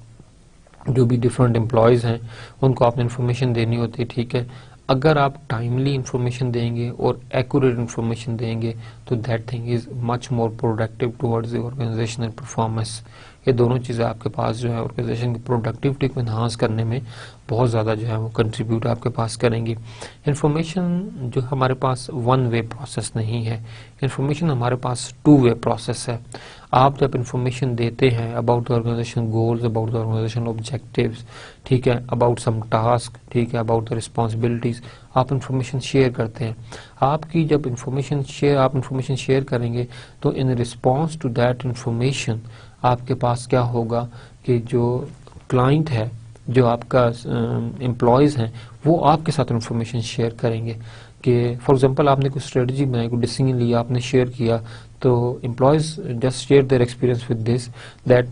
[SPEAKER 1] जो भी डिफरेंट एम्प्लॉयज हैं उनको आपने इंफॉर्मेशन देनी होती है, ठीक है। अगर आप टाइमली इंफॉर्मेशन देंगे और एक्यूरेट इंफॉर्मेशन देंगे तो that thing is much more productive towards the organisational performance. ये दोनों चीज़ें आपके पास जो है ऑर्गेनाइजेशन की प्रोडक्टिविटी को इन्हांस करने में बहुत ज़्यादा जो है वो कंट्रीब्यूट आपके पास करेंगी। इन्फॉर्मेशन जो हमारे पास 1 वे प्रोसेस नहीं है, इन्फॉर्मेशन हमारे पास 2 वे प्रोसेस है। आप जब इन्फॉर्मेशन देते हैं about the organisation goals, about the organisation objectives, ठीक है, अबाउट सम टास्क, ठीक है, अबाउट द रिस्पॉन्सिबिलिटीज, आप इन्फॉर्मेशन शेयर करते हैं। आपकी जब आप इन्फॉर्मेशन शेयर करेंगे तो in response to that information आपके पास क्या होगा कि जो क्लाइंट है, जो आपका एम्प्लॉयज हैं, वो आपके साथ इन्फॉर्मेशन शेयर करेंगे। कि फॉर एग्जांपल आपने कोई स्ट्रेटजी बनाई, कोई डिसीजन लिया, आपने शेयर किया, तो employees just share their experience with this that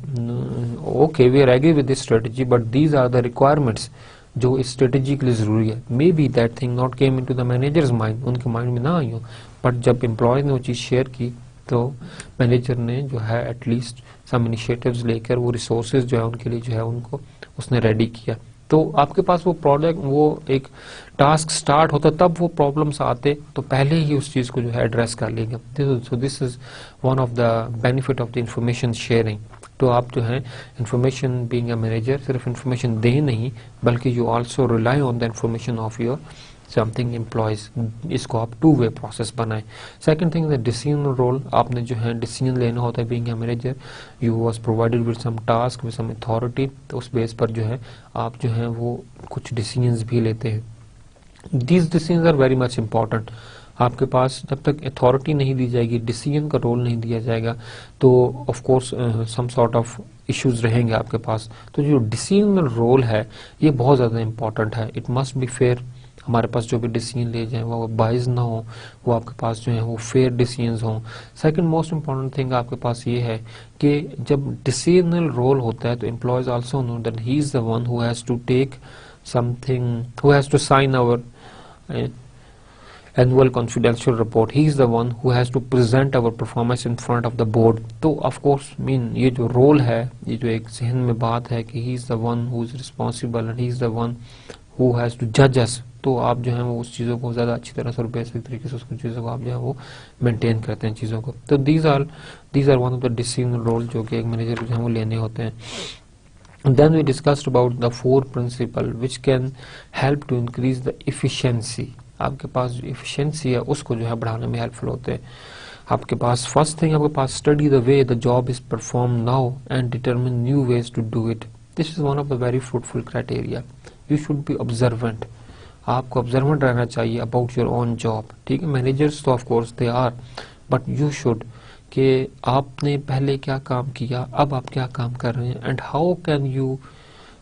[SPEAKER 1] okay we are agree with this strategy but these are the requirements जो इस स्ट्रेटजी के लिए जरूरी है। Maybe that thing not came into the managers mind, उनके mind में ना आई हो, बट जब एम्प्लॉयज ने वो चीज़ शेयर की तो मैनेजर ने जो है एटलीस्ट सम इनिशिएटिव्स लेकर वो रिसोर्सेज जो है उनके लिए जो है उनको उसने रेडी किया। तो आपके पास वो प्रोडक्ट, वो एक टास्क स्टार्ट होता तब वो प्रॉब्लम्स आते तो पहले ही उस चीज़ को जो है एड्रेस कर लेंगे। So this is one of the benefit of the information sharing. तो आप जो है इंफॉर्मेशन बीइंग अ मैनेजर सिर्फ इंफॉर्मेशन दे नहीं, बल्कि you also rely on the information of your something employees, इसको आप टू वे प्रोसेस बनाएं। Second thing the decision role, आपने जो है डिसीजन लेना होता है। Being a manager you was provided with some task with some authority, तो उस बेस पर जो है आप जो है वो कुछ डिसीजंस भी लेते हैं। These decisions are very much important. आपके पास जब तक अथॉरिटी नहीं दी जाएगी, डिसीजन का रोल नहीं दिया जाएगा, तो of course some sort of issues रहेंगे आपके पास। तो जो डिसीजनल रोल है ये बहुत ज़्यादा इंपॉर्टेंट है। इट मस्ट बी फेयर, हमारे पास जो भी डिसीजन ले जाए वो बाइज ना हो, वो आपके पास जो है वो फेयर डिसीजंस हों। सेकंड मोस्ट इंपॉर्टेंट थिंग आपके पास ये है कि जब डिसीजनल रोल होता है तो employees also know that he is the one who has to take something, who has to sign our annual confidential report. He is the one who has to present our performance in front of the board. तो of course ये जो role है, ये जो एक जहन में बात है कि he is the one who is responsible and he is the one who has to judge us, तो आप जो है वो उस चीज़ों को ज़्यादा अच्छी तरह से और बेसिक तरीके से उसको चीज़ों को आप जो है वो मेंटेन करते हैं चीज़ों को। तो these are one of the decision role जो कि एक मैनेजर को जो है वो लेने होते हैं। Then we discussed about the 4 principle which can help to increase the efficiency. आपके पास जो एफिशिएंसी है उसको जो है बढ़ाने में हेल्पफुल होते हैं। आपके पास फर्स्ट थिंग आपके पास study the way the job is perform now and determine new ways to do it. This is one of the very fruitful criteria. You should be observant, आपको ऑब्जर्वेंट रहना चाहिए about your own job. ठीक है, managers तो of course they are, but you should कि आपने पहले क्या काम किया, अब आप क्या काम कर रहे हैं, and how can you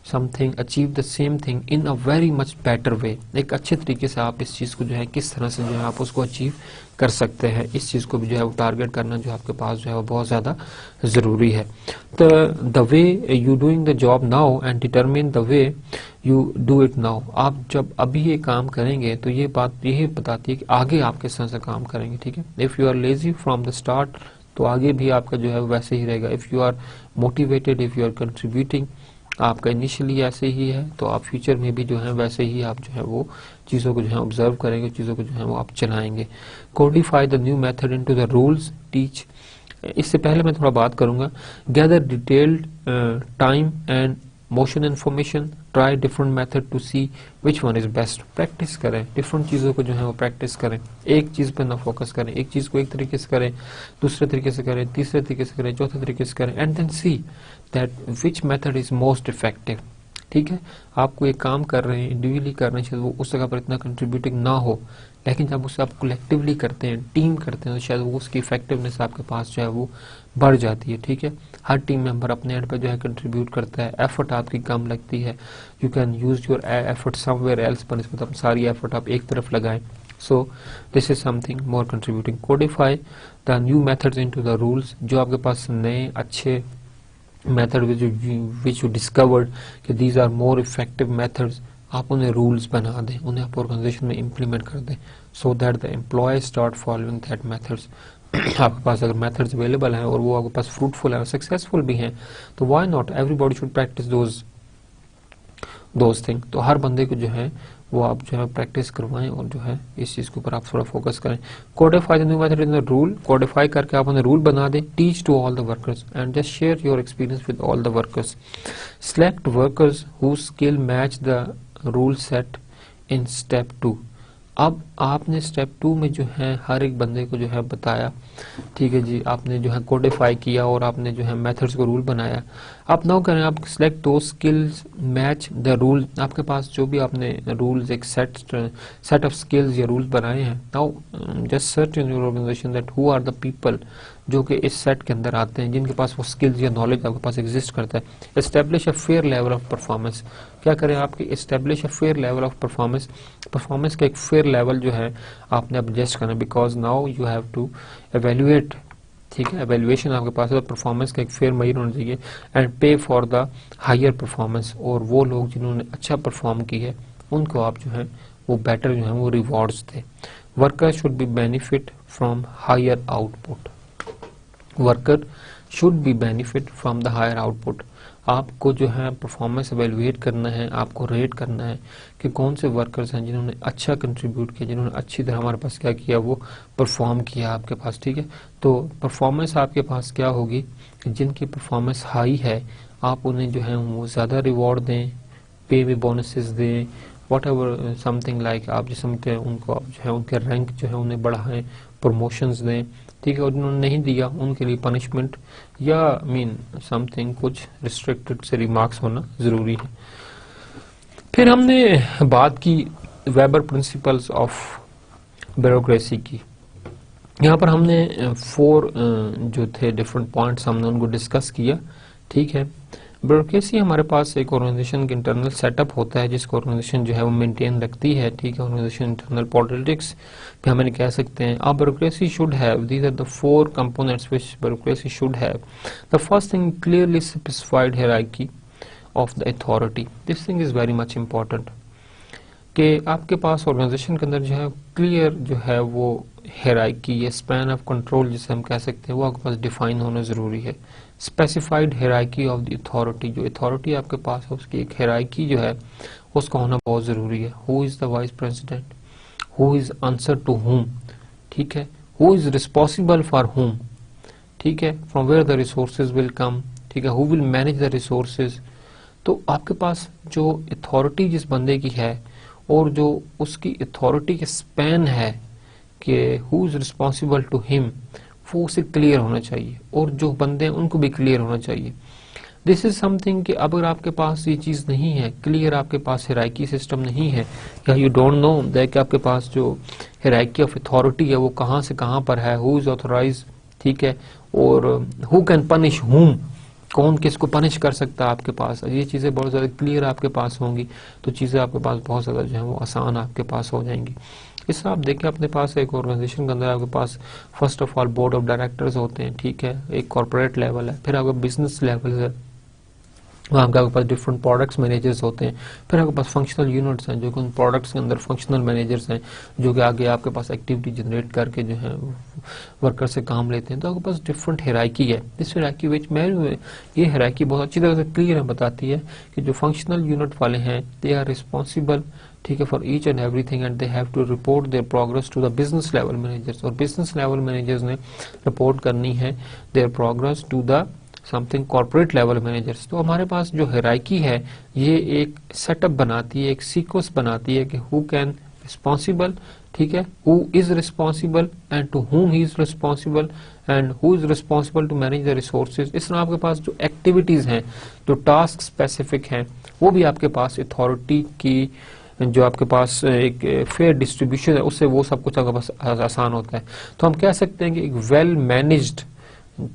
[SPEAKER 1] something achieve the same thing in a very much better way. एक अच्छे तरीके से आप इस चीज़ को जो है किस तरह से जो है आप उसको अचीव कर सकते हैं, इस चीज़ को भी जो है वो टारगेट करना जो आपके पास जो है वो बहुत ज़्यादा ज़रूरी है। तो the way you doing the job now and determine the way you do it now. आप जब अभी ये काम करेंगे तो ये बात यही बताती है कि आगे आप किस तरह से काम करेंगे। ठीक है, if you are lazy from the start तो आगे भी आपका जो है वैसे ही रहेगा। If you are motivated, if you are contributing, आपका इनिशियली ऐसे ही है तो आप फ्यूचर में भी जो है वैसे ही आप जो है वो चीज़ों को जो है ऑब्जर्व करेंगे, चीज़ों को जो है वो आप चलाएंगे। Codify the new method into the rules, teach. इससे पहले मैं थोड़ा बात करूंगा। Gather detailed time and motion information, try different method to see which one is best. Practice करें, डिफरेंट चीज़ों को जो है वो प्रैक्टिस करें, एक चीज़ पर ना फोकस करें। एक चीज़ को एक तरीके से करें, दूसरे तरीके से करें, तीसरे तरीके से करें, चौथे तरीके से करें, and then see that which method is most effective. ठीक है, आपको एक काम कर रहे हैं, इंडिविजुअली कर रहे हैं, शायद वो उस जगह पर इतना कंट्रीब्यूटिंग ना हो, लेकिन जब उसे आप कलेक्टिवली करते हैं, टीम करते हैं, तो शायद वो उसकी इफेक्टिवनेस आपके पास जो है वो बढ़ जाती है। ठीक है, हर टीम मेंबर अपने एंड पे जो है कंट्रीब्यूट करता है, एफर्ट आपकी कम लगती है। You can use your effort somewhere else, पर इस मतलब सारी एफर्ट आप एक तरफ लगाएं। So this is something more contributing. Codify the new methods into the rules. जो आपके पास नए अच्छे मेथड विच यू डिस्कवर्ड कि these are more effective methods, आप उन्हें रूल्स बना दें, उन्हें आप ऑर्गेनाइजेशन में इम्प्लीमेंट कर दें, so that the employee start following that methods. आपके पास अगर मेथड्स अवेलेबल हैं और वो आपके पास फ्रूटफुल है और सक्सेसफुल भी हैं, तो why not, everybody should practice those thing. तो हर बंदे को जो है वो आप जो है प्रैक्टिस करवाएं और जो है इस चीज़ के ऊपर आप थोड़ा फोकस करें। Codify the new method in the rule, codify करके आप उन्हें रूल बना दें। Teach to all the workers and just share your experience with all the workers. Select workers who skill match the rule set in step 2। अब आपने step 2 में जो है हर एक बंदे को जो है बताया, ठीक है जी, आपने जो है कोडिफाई किया और आपने जो है मेथड्स को रूल बनाया। आप नाउ करें, आप सिलेक्ट दो स्किल्स मैच द रूल। आपके पास जो भी आपने रूल्स एक सेट ऑफ स्किल्स या रूल्स बनाए हैं, now just search in your organisation that who are the people जो कि इस सेट के अंदर आते हैं, जिनके पास वो स्किल्स या नॉलेज आपके पास एग्जिस्ट करता है। Establish a fair level of performance. क्या करें आपकी, establish a fair level of performance. Performance का एक फेयर लेवल जो है आपने एडजस्ट करना, because now you have to evaluate. ठीक है, एवेल्युएशन आपके पास है, परफॉर्मेंस का एक फेयर मेजर होना चाहिए, एंड पे फॉर द हायर परफॉर्मेंस। और वो लोग जिन्होंने अच्छा परफॉर्म की है उनको आप जो है वो बेटर जो है वो रिवॉर्ड्स दें। Worker should be benefit from higher output. Worker should be benefit from the higher output. आपको जो है परफॉर्मेंस एवेल्युएट करना है, आपको रेट करना है कि कौन से वर्कर्स हैं जिन्होंने अच्छा कंट्रीब्यूट किया, जिन्होंने अच्छी तरह हमारे पास क्या किया, वो परफॉर्म किया आपके पास। ठीक है, तो परफॉर्मेंस आपके पास क्या होगी, जिनकी परफॉर्मेंस हाई है आप उन्हें जो है वो ज़्यादा रिवॉर्ड दें, पे में बोनसेस दें, वॉट एवर समथिंग लाइक आप जो समझते हैं उनको आप जो है उनके रैंक जो है उन्हें बढ़ाएं, प्रमोशंस दें, ठीक है, और जिन्होंने नहीं दिया उनके लिए पनिशमेंट या मीन समथिंग कुछ रिस्ट्रिक्टेड से रिमार्क्स होना जरूरी है। फिर हमने बात की वेबर प्रिंसिपल्स ऑफ ब्यूरोक्रेसी की। यहाँ पर हमने 4 जो थे डिफरेंट पॉइंट्स हमने उनको डिस्कस किया, ठीक है। ब्यूरोक्रेसी हमारे पास एक ऑर्गेनाइजेशन का इंटरनल सेटअप होता है जिसको ऑर्गेनाइजेशन जो है वो मेंटेन रखती है, ठीक है। ऑर्गेनाइजेशन इंटरनल पॉलिटिक्स भी हम कह सकते हैं। अब bureaucracy should have, these are the 4 components which bureaucracy should have. The first thing, clearly specified hierarchy of the authority. This thing is very much important कि आपके पास ऑर्गेनाइजेशन के अंदर जो है क्लियर जो है वो हायरार्की या स्पैन ऑफ कंट्रोल जिसे हम कह सकते हैं वो आपके पास डिफाइन होना जरूरी है। Specified hierarchy of the authority, जो अथॉरिटी आपके पास है उसकी एक हायरार्की जो है उसका होना बहुत जरूरी है। Who is the vice president, who is answer to whom, ठीक है, who is responsible for whom, ठीक है, from where the resources will come, ठीक है, who will manage the resources. तो आपके पास जो अथॉरिटी जिस बंदे की है और जो उसकी अथॉरिटी के स्पैन है कि who is responsible to him, वो उसे क्लियर होना चाहिए और जो बंदे हैं उनको भी क्लियर होना चाहिए। दिस इज समथिंग कि अगर आपके पास ये चीज नहीं है, क्लियर आपके पास हायरार्की सिस्टम नहीं है, या यू डोंट नो दैट कि आपके पास जो हायरार्की ऑफ अथॉरिटी है वो कहाँ से कहाँ पर है, हु इज ऑथोराइज, ठीक है, और हु कैन पनिश हुम, कौन किसको पनिश कर सकता है आपके पास, ये चीजें बहुत ज्यादा क्लियर आपके पास होंगी तो चीजें आपके पास बहुत ज्यादा जो है वो आसान आपके पास हो जाएंगी। इस आप देखें अपने पास एक ऑर्गेनाइजेशन के अंदर आपके पास first of all board of directors होते हैं, ठीक है, एक कॉर्पोरेट लेवल है, फिर आपका बिजनेस लेवल है, वहाँ आपके पास डिफरेंट प्रोडक्ट्स मैनेजर्स होते हैं, फिर आपके पास फंक्शनल यूनिट्स हैं जो कि उन प्रोडक्ट्स के अंदर फंक्शनल मैनेजर्स हैं जो कि आगे आपके पास एक्टिविटी जनरेट करके जो है वर्कर से काम लेते हैं। तो आपके पास डिफरेंट हायरार्की है। इस हायरार्की विच में ये हायरार्की बहुत अच्छी तरह से क्लियर बताती है कि जो फंक्शनल यूनिट वाले हैं दे आर रिस्पॉन्सिबल, ठीक है, for each and everything and they have to report their progress to the business level managers, और बिजनेस लेवल मैनेजर्स ने रिपोर्ट करनी है their progress to the something corporate level managers. तो हमारे पास जो हायरार्की है ये एक सेटअप बनाती है, एक सीक्वेंस बनाती है कि हु कैन रिस्पॉन्सिबल, ठीक है, who is responsible and to whom he is responsible and who is responsible to manage the resources. इस तरह आपके पास जो एक्टिविटीज हैं, जो टास्क स्पेसिफिक हैं, वो भी आपके पास अथॉरिटी की जो आपके पास एक फेयर डिस्ट्रीब्यूशन है उससे वो सब कुछ आपके पास आसान होता है। तो हम कह सकते हैं कि एक वेल मैनेज्ड,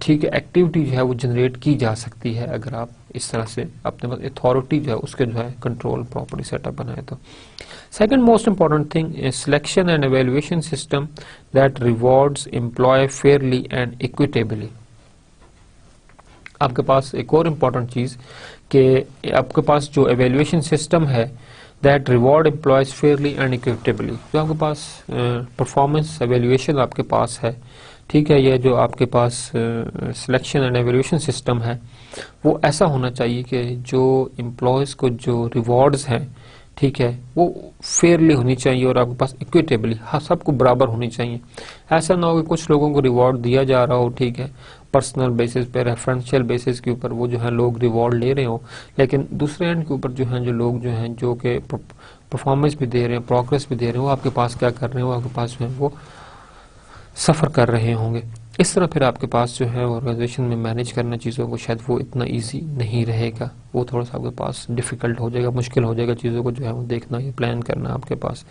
[SPEAKER 1] ठीक है, एक्टिविटी जो है वो जनरेट की जा सकती है अगर आप इस तरह से अपने पास अथॉरिटी जो है उसके जो है कंट्रोल प्रॉपर्ली सेटअप बनाए। तो second most important thing is selection and evaluation system that rewards employ fairly and equitably. आपके पास एक और इम्पॉर्टेंट चीज कि आपके पास जो एवेल्युएशन सिस्टम है that reward employees Fairlie and equitably. जो आपके पास परफॉर्मेंस एवेल्युएशन आपके पास है, ठीक है, ये जो आपके पास सिलेक्शन एंड एवेल्युएशन सिस्टम है वो ऐसा होना चाहिए कि जो एम्प्लॉयज को जो रिवॉर्ड्स हैं, ठीक है, वो फेयरली होनी चाहिए और आपके पास इक्विटेबली, हाँ, सबको बराबर होनी चाहिए। ऐसा ना हो कि कुछ लोगों को रिवॉर्ड दिया जा रहा हो, ठीक है, पर्सनल बेसिस पे, रेफरेंशियल बेसिस के ऊपर वो जो है लोग रिवॉर्ड ले रहे हो, लेकिन दूसरे एंड के ऊपर जो है जो लोग जो हैं जो कि परफॉर्मेंस भी दे रहे हैं, प्रोग्रेस भी दे रहे हैं, वो आपके पास क्या कर रहे हैं, वो आपके पास जो है वो सफर कर रहे होंगे। इस तरह फिर आपके पास जो है ऑर्गेनाइजेशन में मैनेज करना चीज़ों को शायद वो इतना इजी नहीं रहेगा, वो थोड़ा सा आपके पास डिफिकल्ट हो जाएगा, मुश्किल हो जाएगा चीज़ों को जो है वो देखना, ये प्लान करना आपके पास।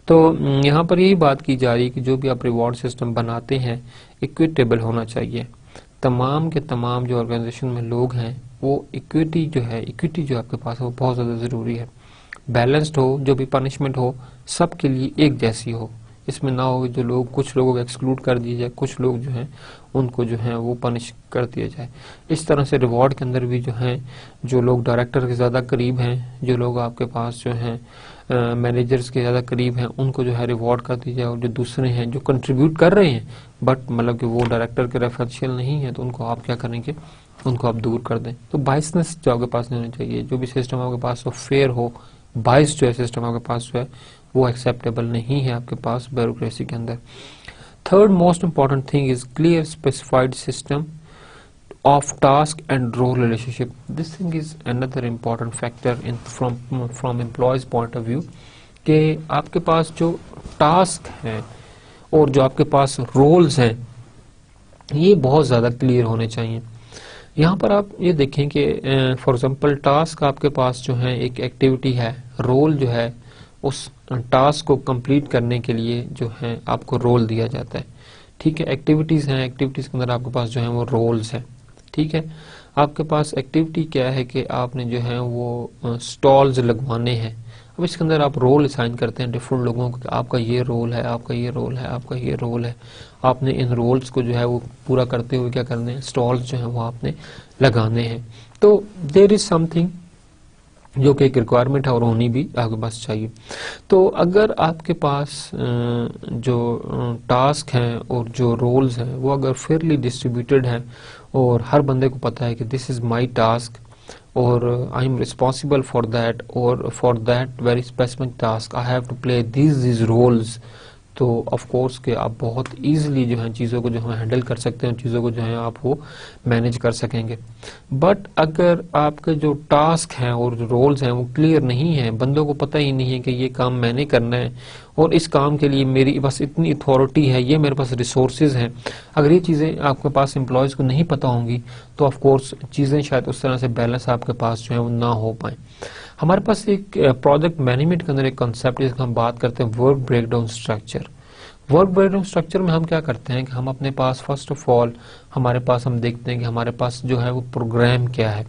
[SPEAKER 1] तो यहाँ पर यही बात की जा रही है कि जो भी आप रिवॉर्ड सिस्टम बनाते हैं इक्विटेबल होना चाहिए। तमाम के तमाम जो ऑर्गेनाइजेशन में लोग हैं वो इक्विटी जो है, इक्विटी जो आपके पास है वो बहुत ज़्यादा ज़रूरी है। बैलेंस्ड हो, जो भी पनिशमेंट हो सबके लिए एक जैसी हो, इसमें ना हो जो लोग, कुछ लोगों को एक्सक्लूड कर दिया जाए, कुछ लोग जो हैं उनको जो है वो पनिश कर दिया जाए। इस तरह से रिवॉर्ड के अंदर भी जो है जो लोग डायरेक्टर के ज़्यादा करीब हैं, जो लोग आपके पास जो हैं मैनेजर्स के ज़्यादा करीब हैं, उनको जो है रिवॉर्ड कर दिया जाए, और जो दूसरे हैं जो कंट्रीब्यूट कर रहे हैं बट मतलब कि वो डायरेक्टर के रेफरेंशियल नहीं है तो उनको आप क्या करेंगे, उनको आप दूर कर दें। तो बाइसनेस जो आपके पास नहीं होनी चाहिए, जो भी सिस्टम आपके पास हो फेयर हो, बाइस जो है सिस्टम आपके पास जो है वो एक्सेप्टेबल नहीं है आपके पास ब्यूरोक्रेसी के अंदर। Third most important thing is clear specified system of task and role relationship. This thing is another important factor in from employees point of view कि आपके पास जो टास्क हैं और जो आपके पास रोल्स हैं ये बहुत ज़्यादा क्लियर होने चाहिए। यहाँ पर आप ये देखें कि फॉर एग्जांपल टास्क आपके पास जो है एक एक्टिविटी है, रोल जो है उस टास्क को कंप्लीट करने के लिए जो है आपको रोल दिया जाता है। ठीक है, एक्टिविटीज़ हैं, एक्टिविटीज़ के अंदर आपके पास जो है वो रोल्स हैं। ठीक है, आपके पास एक्टिविटी क्या है कि आपने जो है वो स्टॉल्स लगवाने हैं। अब इसके अंदर आप रोल असाइन करते हैं डिफरेंट लोगों को, आपका ये रोल है, आपका ये रोल है, आपका ये रोल है। आपने इन रोल्स को जो है वो पूरा करते हुए क्या करने हैं, स्टॉल्स जो है वो आपने लगाने हैं। तो देयर इज समथिंग जो कि एक रिक्वायरमेंट है और होनी भी आपके पास चाहिए। तो अगर आपके पास जो टास्क हैं और जो रोल्स हैं वो अगर फेयरली डिस्ट्रीब्यूटेड हैं और हर बंदे को पता है कि दिस इज माय टास्क और I am responsible for that, और for that very specific task I have to play these roles, तो ऑफ कोर्स कि आप बहुत इजीली जो है चीज़ों को जो है हैंडल कर सकते हैं, चीज़ों को जो है आप वो मैनेज कर सकेंगे। बट अगर आपके जो टास्क हैं और जो रोल्स हैं वो क्लियर नहीं है, बंदों को पता ही नहीं है कि ये काम मैंने करना है और इस काम के लिए मेरी बस इतनी अथॉरिटी है, ये मेरे पास रिसोर्सेज हैं, अगर ये चीज़ें आपके पास एम्प्लॉयज़ को नहीं पता होंगी तो ऑफ कोर्स चीज़ें शायद उस तरह से बैलेंस आपके पास जो है वो ना हो पाए। हमारे पास एक प्रोजेक्ट मैनेजमेंट के अंदर एक कॉन्सेप्ट जिसका हम बात करते हैं work breakdown structure. Work breakdown structure में हम क्या करते हैं कि हम अपने पास फर्स्ट ऑफ ऑल हमारे पास हम देखते हैं कि हमारे पास जो है वो प्रोग्राम क्या है,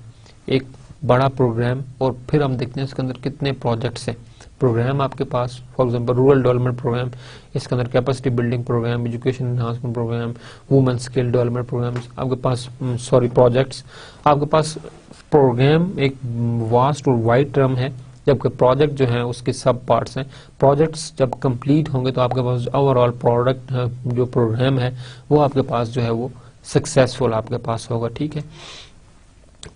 [SPEAKER 1] एक बड़ा प्रोग्राम, और फिर हम देखते हैं इसके अंदर कितने प्रोजेक्ट्स हैं। प्रोग्राम आपके पास for example rural development programme, इसके अंदर capacity building programme, education enhancement programme, women skill development programmes आपके पास प्रोजेक्ट्स आपके पास। प्रोग्राम एक वास्ट और वाइड टर्म है, जबकि प्रोजेक्ट जो है उसके सब पार्ट्स हैं। प्रोजेक्ट्स जब कंप्लीट होंगे तो आपके पास ओवरऑल प्रोडक्ट जो प्रोग्राम है वो आपके पास जो है वो सक्सेसफुल आपके पास होगा। ठीक है,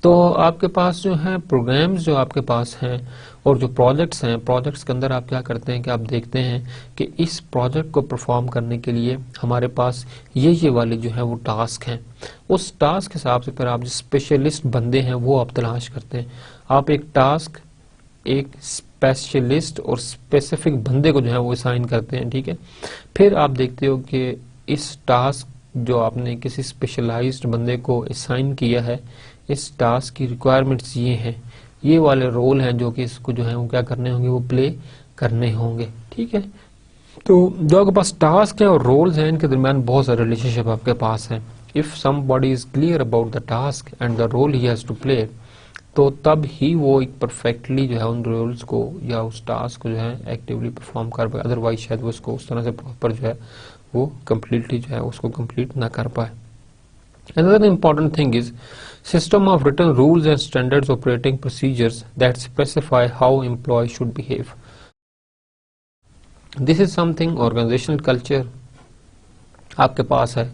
[SPEAKER 1] तो आपके पास जो है प्रोग्राम्स जो आपके पास हैं और जो प्रोजेक्ट्स हैं, प्रोजेक्ट्स के अंदर आप क्या करते हैं कि आप देखते हैं कि इस प्रोजेक्ट को परफॉर्म करने के लिए हमारे पास ये वाले जो है वो टास्क हैं। उस टास्क के हिसाब से फिर आप जो स्पेशलिस्ट बंदे हैं वो आप तलाश करते हैं। आप एक टास्क एक स्पेशलिस्ट और स्पेसिफिक बंदे को जो है वो असाइन करते हैं। ठीक है, फिर आप देखते हो कि इस टास्क जो आपने किसी स्पेशलाइज्ड बंदे को असाइन किया है, इस टास्क की रिक्वायरमेंट्स ये हैं, ये वाले रोल हैं जो कि इसको जो है वो क्या करने होंगे, वो प्ले करने होंगे। ठीक है, तो जो आपके पास टास्क है और रोल्स हैं इनके दरमियान बहुत सारे रिलेशनशिप आपके पास हैं। If somebody is clear about the task and the role he has to play, तो तब ही वो एक परफेक्टली जो है उन रोल्स को या उस टास्क को जो है एक्टिवली परफॉर्म कर पाए, अदरवाइज शायद वो उसको उस तरह से प्रॉपर जो है वो कम्प्लीटली जो है उसको कंप्लीट ना कर पाए। Another important thing is system of written rules and standards operating procedures that specify how employees should behave. This is something organizational culture आपके पास है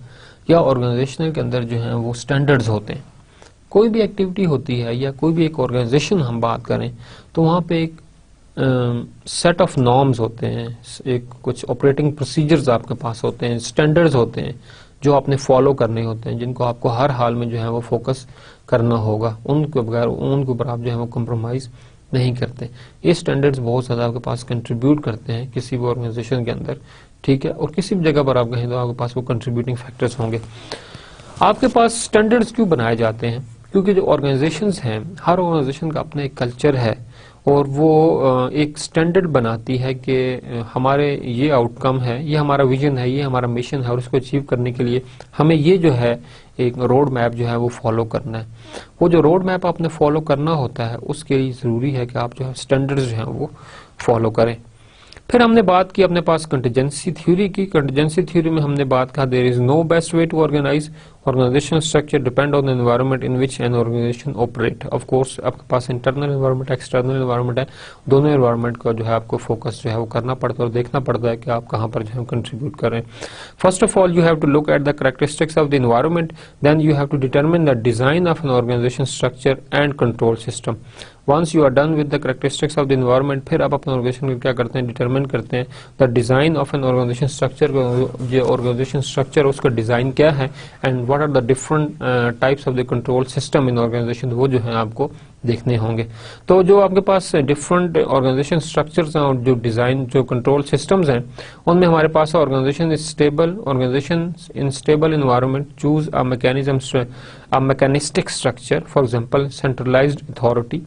[SPEAKER 1] या ऑर्गेनाइजेशनल के अंदर जो है वो स्टैंडर्ड्स होते हैं। कोई भी एक्टिविटी होती है या कोई भी एक ऑर्गेनाइजेशन हम बात करें तो वहाँ पे एक सेट ऑफ नॉर्म्स होते हैं, एक कुछ ऑपरेटिंग प्रोसीजर्स आपके पास होते हैं, स्टैंडर्ड्स होते हैं जो आपने फॉलो करने होते हैं, जिनको आपको हर हाल में जो है वो फोकस करना होगा। उनके बगैर उनके ऊपर आप जो है वो कम्प्रोमाइज़ नहीं करते। ये स्टैंडर्ड्स बहुत ज़्यादा आपके पास कंट्रीब्यूट करते हैं किसी भी ऑर्गेनाइजेशन के अंदर। ठीक है, और किसी भी जगह पर आप कहें तो आपके पास वो कंट्रीब्यूटिंग फैक्टर्स होंगे। आपके पास स्टैंडर्ड्स क्यों बनाए जाते हैं? क्योंकि जो ऑर्गेनाइजेशंस हैं, हर ऑर्गेनाइजेशन का अपना एक कल्चर है और वो एक स्टैंडर्ड बनाती है कि हमारे ये आउटकम है, ये हमारा विजन है, ये हमारा मिशन है और उसको अचीव करने के लिए हमें ये जो है एक रोड मैप जो है वो फॉलो करना है। वो जो रोड मैप आपने फॉलो करना होता है उसके लिए ज़रूरी है कि आप जो है स्टैंडर्ड्स जो हैं वो फॉलो करें। फिर हमने बात की अपने पास कंटीजेंसी थ्योरी की। कंटीजेंसी थ्योरी में हमने बात कहा there is no best way to organize organizational structure depend on the environment in which an organization operate. Of course आपके पास इंटरनल एनवायरनमेंट एक्सटर्नल एनवायरनमेंट है, दोनों एनवायरनमेंट का जो है आपको फोकस जो है वो करना पड़ता है और देखना पड़ता है कि आप कहाँ पर जो है कंट्रीब्यूट कर रहे हैं। First of all you have to look at the characteristics of the environment, then you have to determine the design of an organization structure and control system. Once you are done with the characteristics of the environment, फिर आप अपने organisation को क्या करते हैं, determine करते हैं the design of an organization structure. जो ऑर्गेनाइजेशन स्ट्रक्चर उसका डिजाइन क्या है and what are the different types of the control system in organization, वो जो है आपको देखने होंगे। तो जो आपके पास डिफरेंट ऑर्गेनाइजेशन स्ट्रक्चर्स हैं और जो डिजाइन जो कंट्रोल सिस्टम्स हैं, उनमें हमारे पास organisation is stable, organisation in stable environment choose a mechanism a mechanistic structure, for example centralised authority,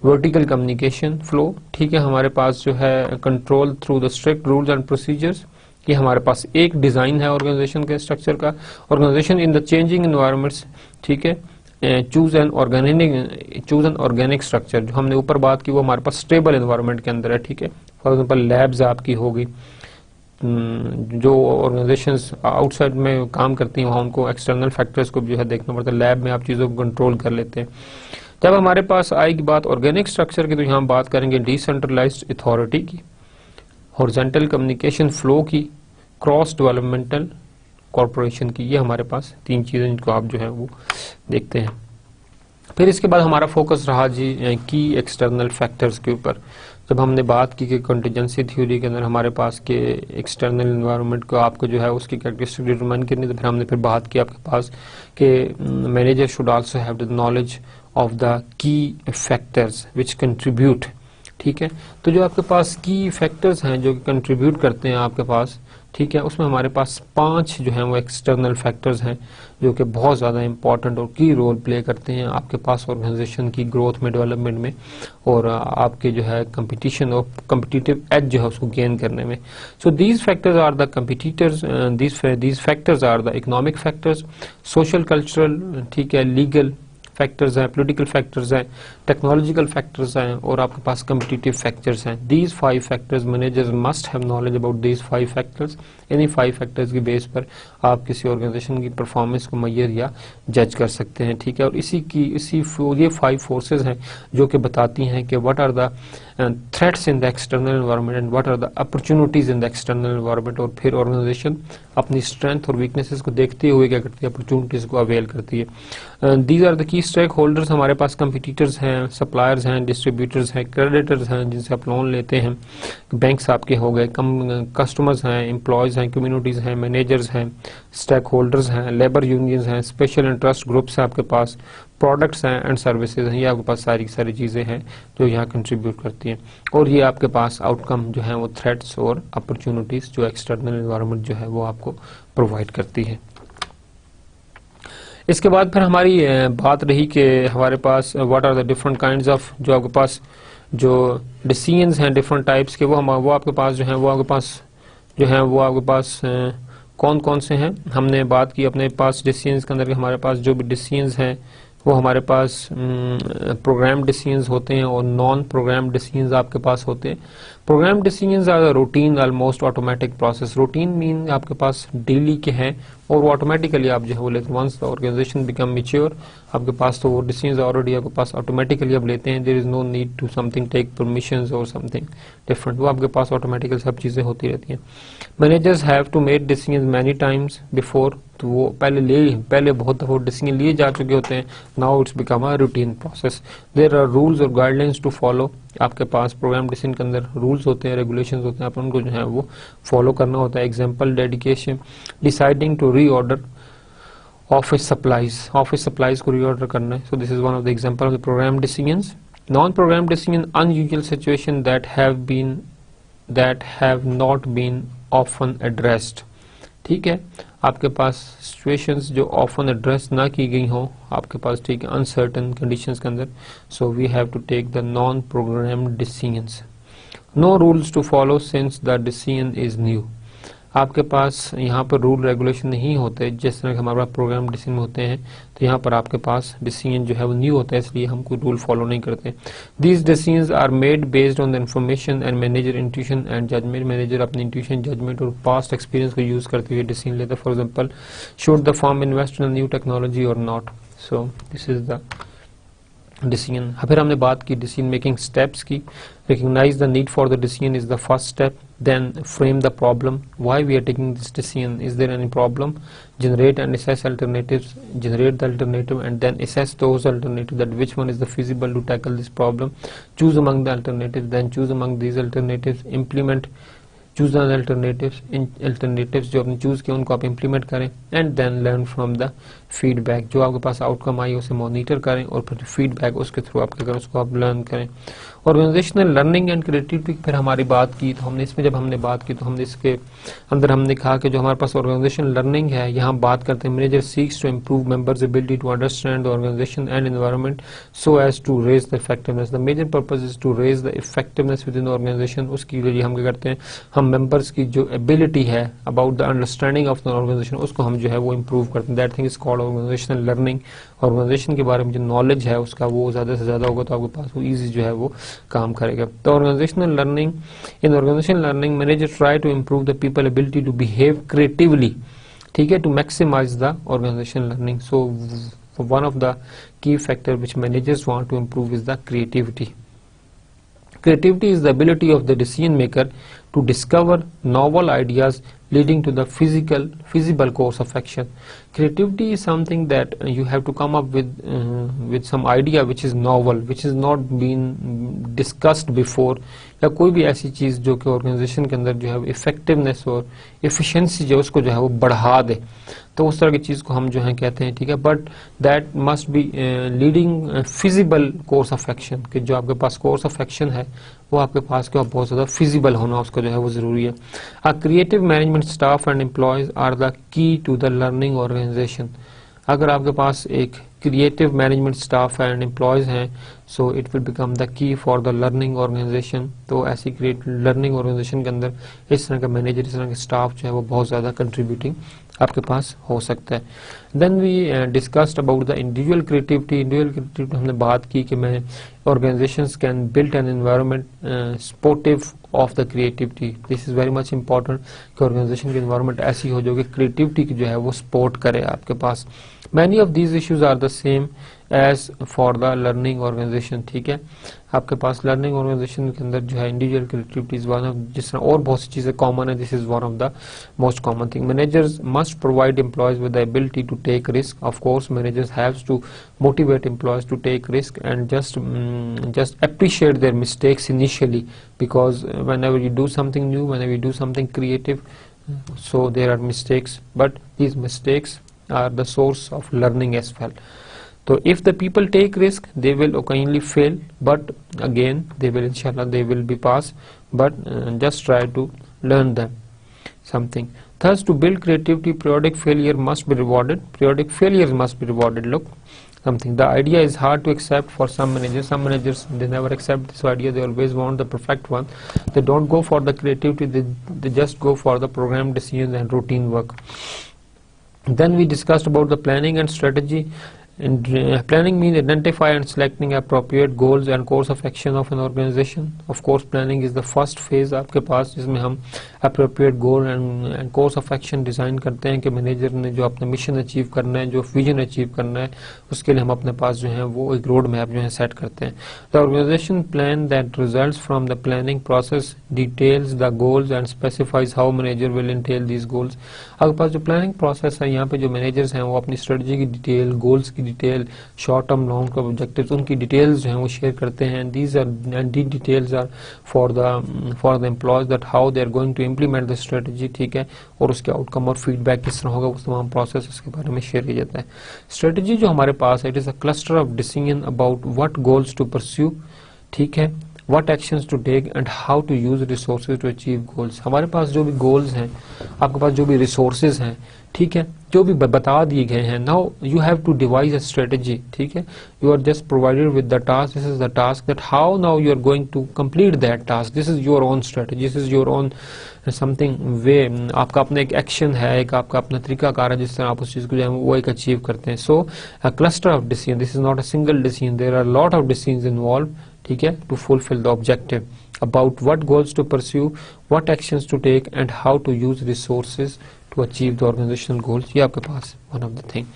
[SPEAKER 1] vertical communication flow, ठीक है। हमारे पास जो है control through the strict rules and procedures, कि हमारे पास एक डिजाइन है ऑर्गेनाइजेशन के स्ट्रक्चर का। Organization in the changing environments, ठीक है। चूज एन ऑर्गेनिक स्ट्रक्चर, जो हमने ऊपर बात की वो हमारे पास स्टेबल एनवायरनमेंट के अंदर है, ठीक है। फॉर एग्जांपल लैब्स आपकी होगी, जो ऑर्गेनाइजेशंस आउटसाइड में काम करती हैं वहाँ उनको एक्सटर्नल फैक्टर्स को जो है देखना पड़ता है, लैब में आप चीज़ों को कंट्रोल कर लेते हैं। जब हमारे पास आएगी बात ऑर्गेनिक स्ट्रक्चर की, तो यहाँ हम बात करेंगे डिसेंट्रलाइज्ड अथॉरिटी की, हॉरिजॉन्टल कम्युनिकेशन फ्लो की, क्रॉस डेवलपमेंटल कॉरपोरेशन की। ये हमारे पास तीन चीज़ें जिनको आप जो है वो देखते हैं। फिर इसके बाद हमारा फोकस रहा जी की एक्सटर्नल फैक्टर्स के ऊपर। जब हमने बात की कि कंटीजेंसी थ्योरी के अंदर हमारे पास के एक्सटर्नल एनवायरनमेंट को आपको जो है उसकी कैरेक्टरिस्टिक डिटरमाइन करनी, तो फिर हमने फिर बात की आपके पास कि manager should also have the knowledge of the key factors which contribute, ठीक है। तो जो आपके पास की फैक्टर्स हैं जो कंट्रीब्यूट करते हैं आपके पास, ठीक है, उसमें हमारे पास 5 जो हैं वो एक्सटर्नल फैक्टर्स हैं जो कि बहुत ज़्यादा इंपॉर्टेंट और की रोल प्ले करते हैं आपके पास ऑर्गेनाइजेशन की ग्रोथ में, डेवलपमेंट में, और आपके जो है कंपटीशन और कम्पिटिटिव एज जो है उसको गेन करने में। So these factors are the competitors, these factors are the economic factors, social cultural, ठीक है, लीगल फैक्टर्स हैं, पॉलिटिकल फैक्टर्स हैं, टेक्नोलॉजिकल फैक्टर्स हैं, और आपके पास कम्पिटिटिव फैक्टर्स हैं। These 5 factors, managers must have knowledge about these 5 factors. इन्हीं 5 फैक्टर्स की बेस पर आप किसी ऑर्गेनाइजेशन की परफॉर्मेंस को मैयर या जज कर सकते हैं, ठीक है। और ये 5 फोर्सेज हैं जो कि बताती हैं कि what are the threats in the external environment and what are the opportunities in the external environment. और फिर ऑर्गेनाइजेशन अपनी स्ट्रेंथ और वीकनेसेस को देखते हुए क्या करती है, अपॉर्चुनिटीज को अवेल करती है। These are the key stakeholders, हमारे पास कंपटीटर्स हैं, सप्लायर्स हैं, डिस्ट्रीब्यूटर्स हैं, क्रेडिटर्स हैं जिनसे आप लोन लेते हैं, बैंक्स आपके हो गए, कस्टमर्स हैं, एम्प्लॉयज हैं, कम्युनिटीज हैं, मैनेजर्स हैं, स्टेक होल्डर्स हैं, लेबर यूनियंस हैं, स्पेशल इंटरेस्ट ग्रुप्स हैं आपके पास, प्रोडक्ट्स हैं एंड सर्विसेज हैं। ये आपके पास सारी चीज़ें हैं जो यहाँ कंट्रीब्यूट करती हैं, और ये आपके पास आउटकम जो है वो थ्रेट्स और अपॉर्चुनिटीज जो एक्सटर्नल एनवायरनमेंट जो है वो आपको प्रोवाइड करती है। इसके बाद फिर हमारी बात रही कि हमारे पास what are the different kinds of, जो आपके पास जो डिसीजंस हैं डिफरेंट टाइप्स के, वो आपके पास जो है वो आपके पास कौन कौन से हैं। हमने बात की अपने पास डिसीजंस के अंदर कि हमारे पास जो भी डिसीजंस हैं वो हमारे पास प्रोग्राम डिसीजंस होते हैं और नॉन प्रोग्राम डिसीजंस आपके पास होते हैं। Program decisions are routine almost automatic process. Routine mean आपके पास डेली के हैं और वो ऑटोमेटिकली आप जो है वो लेते हैं। Once the organization become mature आपके पास तो वो डिसीजंस ऑलरेडी आपके पास ऑटोमेटिकली आप लेते हैं। There is no need to something take permissions और समथिंग डिफरेंट, वो आपके पास ऑटोमेटिकली सब चीजें होती रहती हैं। Managers have to make decisions many times before, तो वो पहले बहुत दफा डिसीजन लिए जा चुके होते हैं। Now it's become a routine process. There are rules और गाइडलाइंस टू फॉलो। आपके पास प्रोग्राम डिसीजन के अंदर रूल्स होते हैं, रेगुलेशंस होते हैं, आप उनको जो है वो फॉलो करना होता है। Example dedication, deciding to reorder office supplies को रीऑर्डर करना है। So this is one of the example of the program decisions. Non program decision, unusual situation that have not been often addressed, ठीक है। आपके पास सिचुएशंस जो often address ना की गई हो आपके पास, ठीक है, अनसर्टन कंडीशंस के अंदर, so we have to take the non program decisions. No rules to follow since the decision is new. आपके पास यहाँ पर रूल रेगुलेशन नहीं होते जिस तरह हमारे पास प्रोग्राम डिसीजन में होते हैं, तो यहाँ पर आपके पास डिसीजन जो है वो न्यू होता है, इसलिए हम कोई रूल फॉलो नहीं करते। These decisions are made based on the information and manager intuition and judgement. Manager अपनी इंट्यूशन, जजमेंट और पास्ट एक्सपीरियंस को यूज करते हुए डिसीजन लेते हैं। For example, should the firm invest in new technology और not. So this is the decision. फिर हमने बात की डिसीजन मेकिंग स्टेप्स की। Recognise the need for the decision is the first step, then frame the problem, why we are taking this decision, is there any problem, generate and assess alternatives, generate the alternative and then assess those alternatives, that which one is the feasible to tackle this problem, choose among the alternatives, then choose among these alternatives, implement, choose an alternatives, इन alternatives जो आपने choose किया उनको आप implement करें, and then learn from the feedback, जो आपके पास outcome आई उसे मॉनिटर करें और फिर फीडबैक उसके थ्रू आप क्या करें, उसको आप लर्न करें। ऑर्गेनाइजेशनल लर्निंग एंड क्रिएटिविटी फिर हमारी बात की, तो हमने इसमें जब हमने बात की तो हमने इसके अंदर हमने कहा कि जो हमारे पास ऑर्गेनाइजेशनल लर्निंग है, यहाँ बात करते हैं manager seeks to improve members ability to understand the organization and environment so as to raise the effectiveness. The major purpose is to raise the effectiveness within the organization. उसके लिए हम क्या करते हैं, हम मेंबर्स की जो ability है about the understanding of the organization उसको हम जो है वो इम्प्रूव करते हैं। That thing is called organizational learning. Organization के बारे में जो नॉलेज है उसका वो ज्यादा से ज्यादा होगा तो आपके पास वो ईजी जो है वो काम करेगा। तो organizational learning, in organizational learning manager try to improve the people ability to behave creatively, ठीक है, to maximize the organizational learning. So one of the key factor which managers want to improve is the creativity. Creativity is the ability of the decision maker to discover novel ideas leading to the feasible course of action. Creativity is something that you have to come up with some idea which is novel, which is not been discussed before, या कोई भी ऐसी चीज जो कि organisation के अंदर जो है इफेक्टिवनेस और एफिशिएंसी जो उसको जो है वो बढ़ा दे, तो उस तरह की चीज को हम जो है कहते हैं, ठीक है। But that must be leading feasible course of action, कि जो आपके पास कोर्स ऑफ एक्शन है वो आपके पास क्या बहुत ज्यादा फिजिबल होना उसको जो है वो जरूरी है। A creative management staff and employees are the key to the learning organisation. अगर आपके पास एक creative management staff and employees हैं, so it will become the key for the learning organisation. तो ऐसी लर्निंग ऑर्गेनाइजेशन के अंदर इस तरह का मैनेजर, इस तरह के स्टाफ जो है वो बहुत ज्यादा कंट्रीब्यूटिंग आपके पास हो सकता है। Then we discussed about the individual creativity. Individual creativity हमने बात की कि मैं organizations can build an environment supportive of the creativity. This is very much important कि ऑर्गेनाइजेशन की एनवायरनमेंट ऐसी हो जो कि क्रिएटिविटी की जो है वो सपोर्ट करे आपके पास। Many of these issues are the same as for the learning organisation, ठीक है। आपके पास लर्निंग ऑर्गेनाइजेशन के अंदर जो है individual creativity is one of, जिस तरह और बहुत सी चीजें कॉमन है, this is one of the most common thing. Managers must provide employees with the ability to take risk. Of course managers haves to motivate employees to take risk and just appreciate their mistakes initially, because whenever you do something new, whenever you do something creative, so there are mistakes, but these mistakes are the source of learning as well. So if the people take risk, they will occasionally fail, but again they will, inshallah, they will be passed, but just try to learn them something. Thus, to build creativity, periodic failure must be rewarded. Periodic failures must be rewarded. Look, something, the idea is hard to accept for some managers. Some managers, they never accept this idea. They always want the perfect one. They don't go for the creativity, they just go for the program decisions and routine work. Then we discussed about the planning and strategy. And planning means identify and selecting appropriate goals and course of action of an organization. Of course, planning is the first phase आपके पास, जिसमें हम appropriate goal and course of action design करते हैं कि manager ने जो अपना mission achieve करना है, जो विजन अचीव करना है, उसके लिए हम अपने पास जो है वो एक रोड मैप जो है सेट करते हैं। The organization plan that results from the planning process details the goals and specifies how manager will entail these goals. आपके पास जो प्लानिंग प्रोसेस है, यहाँ पे जो मैनेजर्स हैं वो अपनी स्ट्रेटजी की डिटेल, गोल्स की detail, short term long term objectives, उनकी डिटेल्स जो हैं वो शेयर करते हैं। These details are for the employees that how they are going to implement the strategy, ठीक है, और उसके आउटकम और फीडबैक किस तरह होगा, उस तमाम प्रोसेस उसके बारे में शेयर किया जाता है। स्ट्रेटजी जो हमारे पास है, it is a cluster of decision about what goals to pursue, ठीक है, what actions to take and how to use resources to achieve goals. हमारे पास जो भी goals हैं, आपके पास जो भी resources हैं, ठीक है, जो भी बता दिए गए हैं, now you have to devise a strategy, ठीक है, you are just provided with the task, this is the task, that how now you are going to complete that task, this is your own strategy, this is your own something way, आपका अपना एक action है, एक आपका अपना तरीकाकार है जिस तरह आप उस चीज को जो है वो एक अचीव करते हैं। So a cluster of decision, this is not a single decision, there are a lot of decisions involved, ठीक है, to fulfill the objective, about what goals to pursue, what actions to take and how to use resources to achieve the organizational goals. ये आपके पास one of the thing.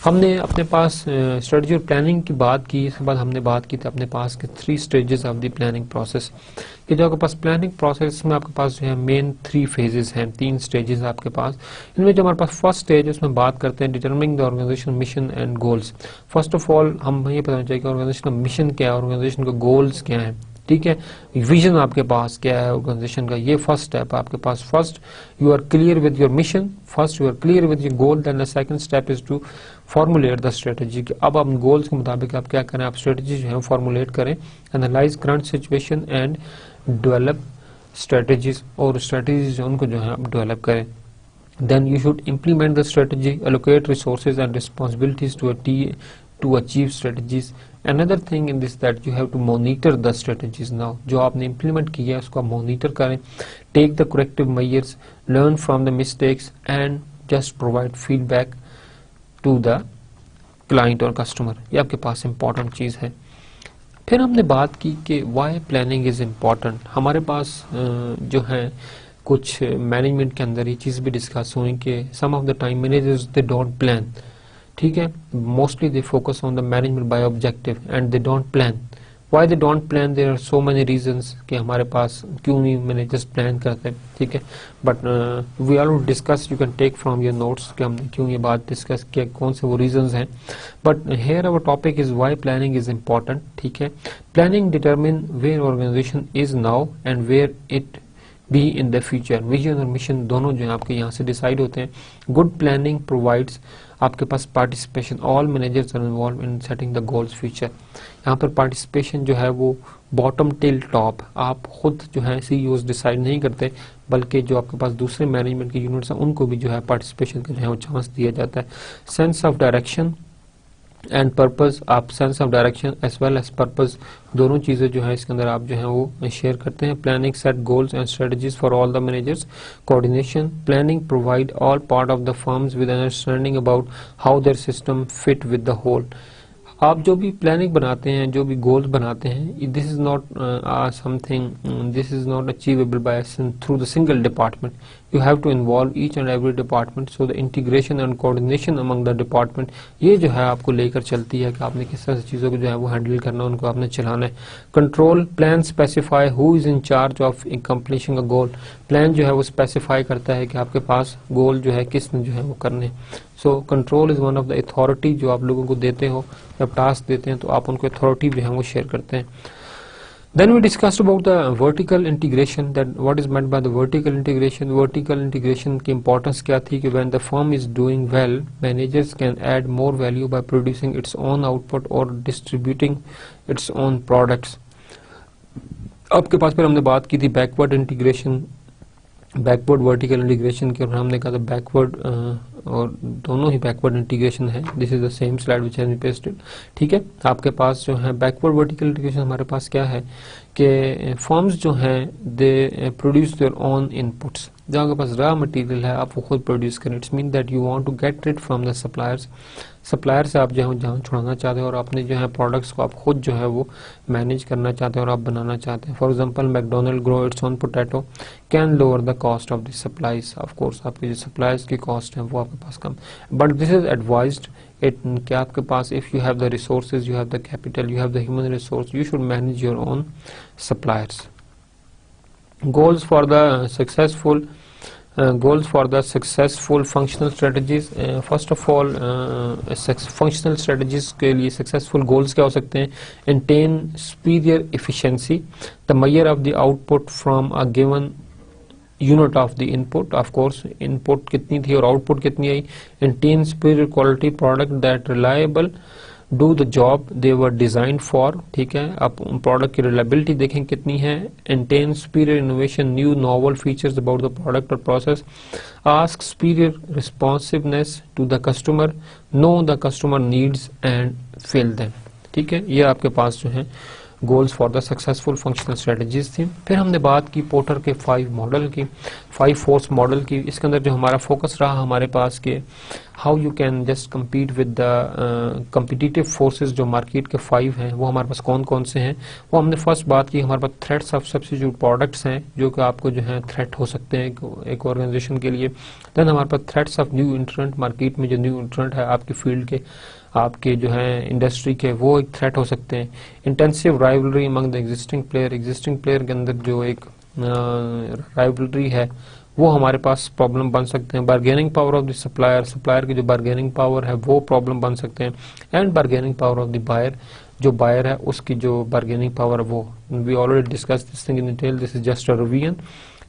[SPEAKER 1] हमने अपने पास strategy और planning की बात की, इसके बाद हमने बात की थी अपने पास के 3 stages of the planning process, कि जो आपके पास प्लानिंग प्रोसेस में आपके पास जो है मेन 3 फेजेस हैं, 3 स्टेजेस आपके पास। इनमें जो हमारे पास फर्स्ट स्टेज है उसमें बात करते हैं determining the organization mission and goals. First of all हम ये पता चाहिए कि ऑर्गेनाइजेशन का मिशन क्या है, ऑर्गेनाइजेशन का गोल्स क्या है, ठीक है। विजन आपके पास क्या है ऑर्गेनाइजेशन का, ये फर्स्ट स्टेप आपके पास। First you are clear with your mission, first you are clear with your goal, then the second step is to formulate the strategy. अब आप गोल्स के मुताबिक आप क्या करें, आप स्ट्रेटजी जो है फॉर्मुलेट करें, analyse current situation and develop strategies, और स्ट्रेटजीज उनको जो है आप डेवलप करें। Then you should implement the strategy, allocate resources and responsibilities to achieve strategies. Another thing in this that you have to monitor the strategies now. जो आपने implement किया है उसको monitor करें, take the corrective measures, learn from the mistakes and just provide feedback to the client और customer. ये आपके पास important चीज़ है। फिर हमने बात की कि why planning is important। हमारे पास जो है कुछ मैनेजमेंट के अंदर ये चीज़ भी डिस्कस हुई कि some of the time managers they don't plan, ठीक है, mostly they focus on the management by objective and they don't plan. Why they don't plan, there are so many reasons कि हमारे पास क्यों नहीं मैनेजर्स प्लान करते, ठीक है। But we are discuss, you can take from your notes कि हमने क्यों ये बात डिस्कस किया, कौन से वो रीजंस हैं। But here our topic is why planning is important, ठीक है। Planning determine where organization is now and where it be in the future. Vision और मिशन दोनों जो है आपके यहाँ से डिसाइड होते हैं। गुड प्लानिंग प्रोवाइड्स आपके पास participation, all managers are involve in setting the goals future. यहाँ पर पार्टिसिपेशन जो है वो बॉटम टिल टॉप, आप खुद जो है सीईओज डिसाइड नहीं करते, बल्कि जो आपके पास दूसरे मैनेजमेंट के यूनिट्स हैं उनको भी जो है पार्टिसिपेशन का जो है वो चांस दिया जाता है। Sense of direction and purpose, आप sense of direction as well as purpose दोनों चीजें जो है इसके अंदर आप जो है वो शेयर करते हैं। Planning set goals and strategies for all the managers. Coordination, planning provide all part of the firms with understanding about how their system fit with the whole. आप जो भी प्लानिंग बनाते हैं, जो भी गोल्स बनाते हैं, this is not something, this is not achievable by through the single department. You have to involve each and every department, so the integration and coordination among the department ये जो है आपको लेकर चलती है कि आपने किस तरह से चीज़ों को जो है वो हैंडल करना, उनको आपने चलाना है। Control, plan specify who is in charge of completion a goal. Plan जो है वो स्पेसिफाई करता है कि आपके पास गोल जो है किसने जो है वो करने। So control is one of the authority, जो आप लोगों को देते हो जब टास्क देते हैं तो आप उनको अथॉरिटी जो है वो शेयर करते हैं। Then we discussed about the vertical integration, that what is meant by the vertical integration. Vertical integration की importance क्या थी कि when the firm is doing well, managers can add more value by producing its own output or distributing its own products. आपके पास फिर हमने बात की थी backward integration, backward vertical integration की, और हमने कहा था बैकवर्ड और दोनों ही बैकवर्ड इंटीग्रेशन है। This is the same slide which has been pasted, ठीक है। आपके पास जो है बैकवर्ड वर्टिकल इंटीग्रेशन हमारे पास क्या है कि फर्म्स जो हैं they produce their own inputs. जहाँ आपके पास रॉ मटेरियल है आप वो खुद प्रोड्यूस करें। It's mean that you want to get rid from the suppliers. Supplier से आप जो है जहाँ छुड़ाना चाहते हैं और अपने जो है प्रोडक्ट्स को आप खुद जो है वो मैनेज करना चाहते हैं और आप बनाना चाहते हैं। For example McDonald grow its own potato can lower the cost of the supplies. Of course आपके जो सप्लाईज की कॉस्ट है वो आपके पास कम, but this is advised it कि आपके पास if you have the resources, you have the capital, you have the human resource, you should manage your own suppliers. Goals for the successful goals for the successful functional strategies. First of all, functional strategies के लिए successful goals क्या हो सकते हैं? Maintain superior efficiency, the measure of the output from a given unit of the input. Of course, input कितनी थी और output कितनी आई? Maintain superior quality product that reliable, do the job they were designed for, ठीक है। आप product की reliability देखें कितनी है। Maintain superior innovation, new novel features about the product or process, ask superior responsiveness to the customer, know the customer needs and fill them, ठीक है। ये आपके पास जो है goals for the successful functional strategies थी। फिर हमने बात की पोर्टर के 5 मॉडल की, 5 फोर्स मॉडल की। इसके अंदर जो हमारा फोकस रहा हमारे पास के how you can just compete with the competitive forces. जो मार्केट के 5 हैं वो हमारे पास कौन कौन से हैं वो हमने फर्स्ट बात की। हमारे पास थ्रेट्स ऑफ सब्स्टिट्यूट प्रोडक्ट्स हैं जो कि आपको जो है थ्रेट हो सकते हैं एक ऑर्गेनाइजेशन के लिए। देन हमारे पास थ्रेट्स ऑफ न्यू इंट्रेंट, मार्केट में जो न्यू इंट्रेंट है आपकी फील्ड के, आपके जो है इंडस्ट्री के, वो एक थ्रेट हो सकते हैं। Intensive rivalry among the existing player, existing player के अंदर जो एक राइवलरी है वो हमारे पास प्रॉब्लम बन सकते हैं। Bargaining power of the supplier, supplier की जो बार्गेनिंग पावर है वो प्रॉब्लम बन सकते हैं। And bargaining power of the buyer, जो बायर है उसकी जो बार्गेनिंग पावर, वो we already discuss this thing in detail, this is just a revision,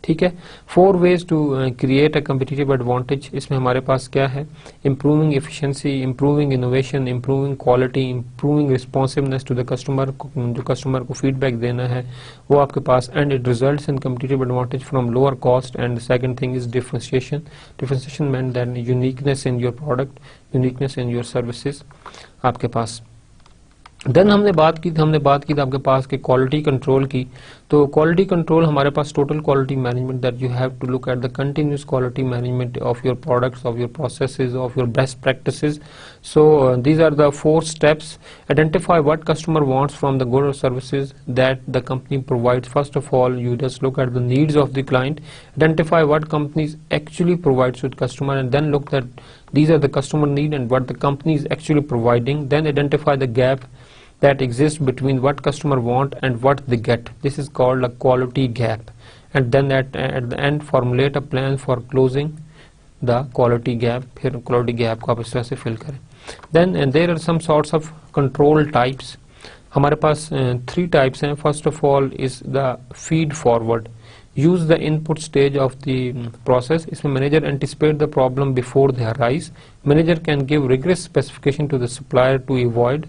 [SPEAKER 1] ठीक है। 4 ways to create a competitive advantage, इसमें हमारे पास क्या है, improving efficiency, improving innovation, improving quality, improving responsiveness to the customer, जो customer को फीडबैक देना है वो आपके पास, and it results in competitive advantage from lower cost, and second thing is differentiation, differentiation mean that uniqueness in your product, uniqueness in your services आपके पास। Then हमने बात की थी आपके पास के क्वालिटी कंट्रोल की। तो क्वालिटी कंट्रोल हमारे पास total quality management, that you have to look at the continuous quality management of your products, of your processes, of your best practices. So these are the 4 steps. Identify what customer wants from the goods or services that the company provides. First of all, you just look at the needs of the client, identify what companies actually provides with customer, and then look at these are the customer need and what the company is actually providing. Then identify the gap that exists between what customer want and what they get. This is called a quality gap. And then at the end formulate a plan for closing the quality gap. फिर quality gap को आप इस तरह से fill करें. Then and there are some sorts of control types. हमारे पास 3 types हैं. First of all is the feed forward. Use the input stage of the process. इसमें manager anticipate the problem before they arise. Manager can give rigorous specification to the supplier to avoid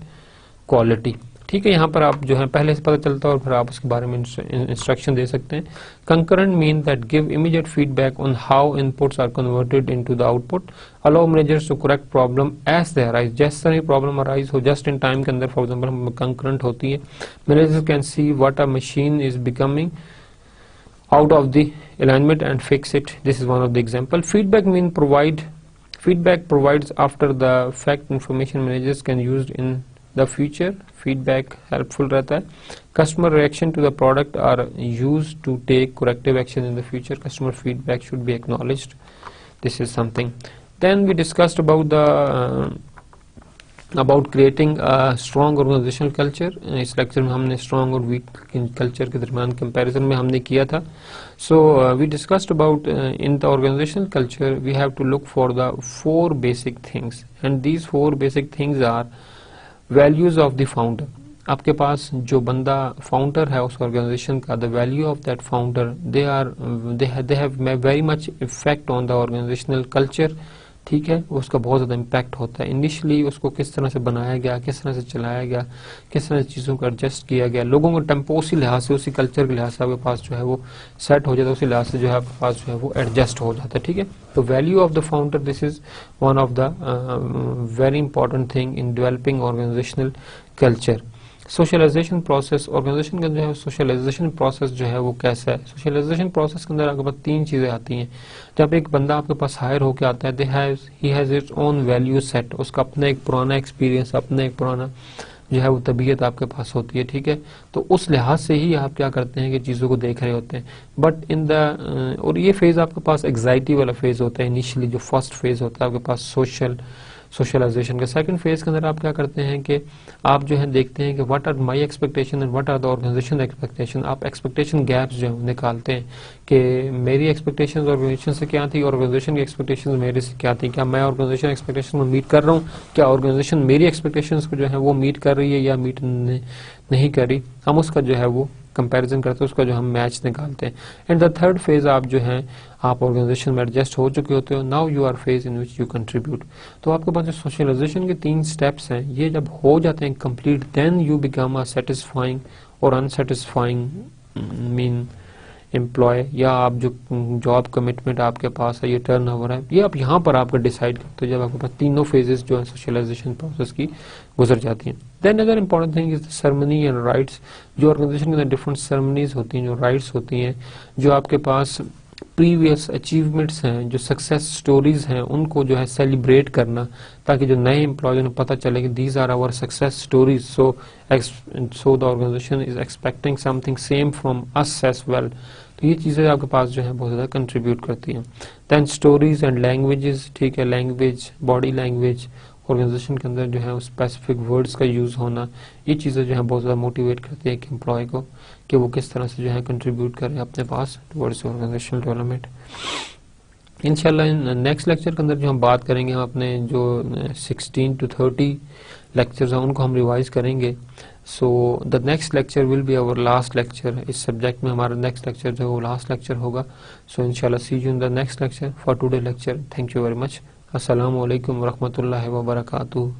[SPEAKER 1] quality, ठीक है। यहाँ पर आप जो है पहले से पता चलता है और फिर आप उसके बारे में इंस्ट्रक्शन दे सकते हैं। Concurrent mean that give immediate feedback on how inputs are converted into the output, allow managers to correct problem as they arise, जैसे ही प्रॉब्लम अराइज हो जस्ट इन टाइम के अंदर, फॉर एग्जांपल कंकरेंट होती है, managers can see what a machine is becoming out of the alignment and fix it. This is one of the example. Feedback provides after the fact information managers can use in the future. Feedback helpful रहता है. Customer reaction to the product are used to take corrective action in the future. Customer feedback should be acknowledged. This is something. Then we discussed about creating a strong organizational culture. इस lecture में हमने strong और weak culture के दरमियान comparison में हमने किया था. So we discussed about in the organizational culture we have to look for the 4 basic things, and these 4 basic things are values of the founder. आपके पास जो बंदा फाउंडर है उस ऑर्गेनाइजेशन का, the value of that founder, they have very much effect on the organizational culture, ठीक है। उसका बहुत ज़्यादा इम्पैक्ट होता है। इनिशियली उसको किस तरह से बनाया गया, किस तरह से चलाया गया, किस तरह से चीज़ों को एडजस्ट किया गया, लोगों का टेम्पो उसी लिहाज से, उसी कल्चर के लिहाज से आपके पास जो है वो सेट हो जाता है, उसी लिहाज से जो है आपके पास जो है वो एडजस्ट हो जाता है, ठीक है। तो value of the founder, this is one of the very important thing in developing organizational culture. Socialization process, organization का जो है सोशलाइजेशन प्रोसेस जो है वो कैसा है। सोशलाइजेशन प्रोसेस के अंदर आपके पास 3 चीज़ें आती हैं। जब एक बंदा आपके पास हायर होकर आता है, he has its own value set, उसका अपना एक पुराना एक्सपीरियंस, अपना एक पुराना जो है वो तबीयत आपके पास होती है, ठीक है। तो उस लिहाज से ही आप क्या करते हैं कि चीज़ों को देख रहे होते हैं। बट इन द और ये फेज़ आपके पास एग्जाइटी वाला फेज़ होता है इनिशियली, जो फर्स्ट फेज़ होता है आपके पास सोशलाइजेशन के। सेकंड फेज के अंदर आप क्या करते हैं कि आप जो है देखते हैं कि what are my expectation and what are the organization expectation. आप एक्सपेक्टेशन गैप्स जो है निकालते हैं कि मेरी एक्सपेक्टेशंस ऑर्गेनाइजेशन से क्या थी, ऑर्गेनाइजेशन की एक्सपेक्टेशंस मेरे से क्या थी, क्या मैं ऑर्गेनाइजेशन एक्सपेक्टेशन को मीट कर रहा हूँ, क्या ऑर्गेनाइजेशन मेरी एक्सपेक्टेशंस को जो है वो मीट कर रही है या मीट नहीं कर रही। हम उसका जो है वो कंपैरिजन करते हैं, उसका जो हम मैच निकालते हैं। एंड द थर्ड फेज आप जो है आप ऑर्गेनाइजेशन में एडजस्ट हो चुके होते हो, now you R phase in which you contribute. तो आपके पास जो सोशलाइजेशन के 3 स्टेप्स हैं, ये जब हो जाते हैं complete, then you become a satisfying और अनसेटिस्फाइंग मीन एम्प्लॉय, या आप जो जॉब कमिटमेंट आपके पास है, ये टर्नओवर है, ये आप यहाँ पर आपका डिसाइड करते हो जब आपके पास तीनों फेजेस जो है सोशलाइजेशन प्रोसेस की गुजर जाती हैं। Then other important thing is the ceremony and rites. जो ऑर्गेनाइजेशन के अंदर डिफरेंट सेरेमनीज होती हैं, जो राइट्स होती हैं, जो आपके पास प्रीवियस अचीवमेंट्स हैं, जो सक्सेस स्टोरीज हैं, उनको जो है सेलिब्रेट करना, ताकि जो नए एम्प्लॉय को पता चले कि these are our success stories, so the organization is expecting something same from us as well. तो ये चीज़ें आपके पास जो है बहुत ज़्यादा कंट्रीब्यूट करती हैं। देन स्टोरीज एंड लैंग्वेजेस, ठीक है, लैंग्वेज, बॉडी लैंग्वेज, ऑर्गेनाइजेशन के अंदर जो है स्पेसिफिक वर्ड्स का यूज़ होना, ये चीज़ें जो है बहुत ज़्यादा मोटिवेट करती है एक एम्प्लॉय को कि वो किस तरह से जो है कंट्रीब्यूट करे अपने पास टुवर्ड्स ऑर्गेनाइजेशनल डेवलपमेंट। इंशाल्लाह इन नेक्स्ट लेक्चर के अंदर जो हम बात करेंगे, हम अपने जो 16 to 30 लेक्चर्स हैं उनको हम रिवाइज करेंगे। So the next lecture will be our last lecture, इस सब्जेक्ट में हमारा नेक्स्ट लेक्चर जो है वो लास्ट लेक्चर होगा. सो इंशाल्लाह see you in the next lecture. For today lecture, thank you very much. अस्सलामु अलैकुम व रहमतुल्लाहि व बरकातुहू.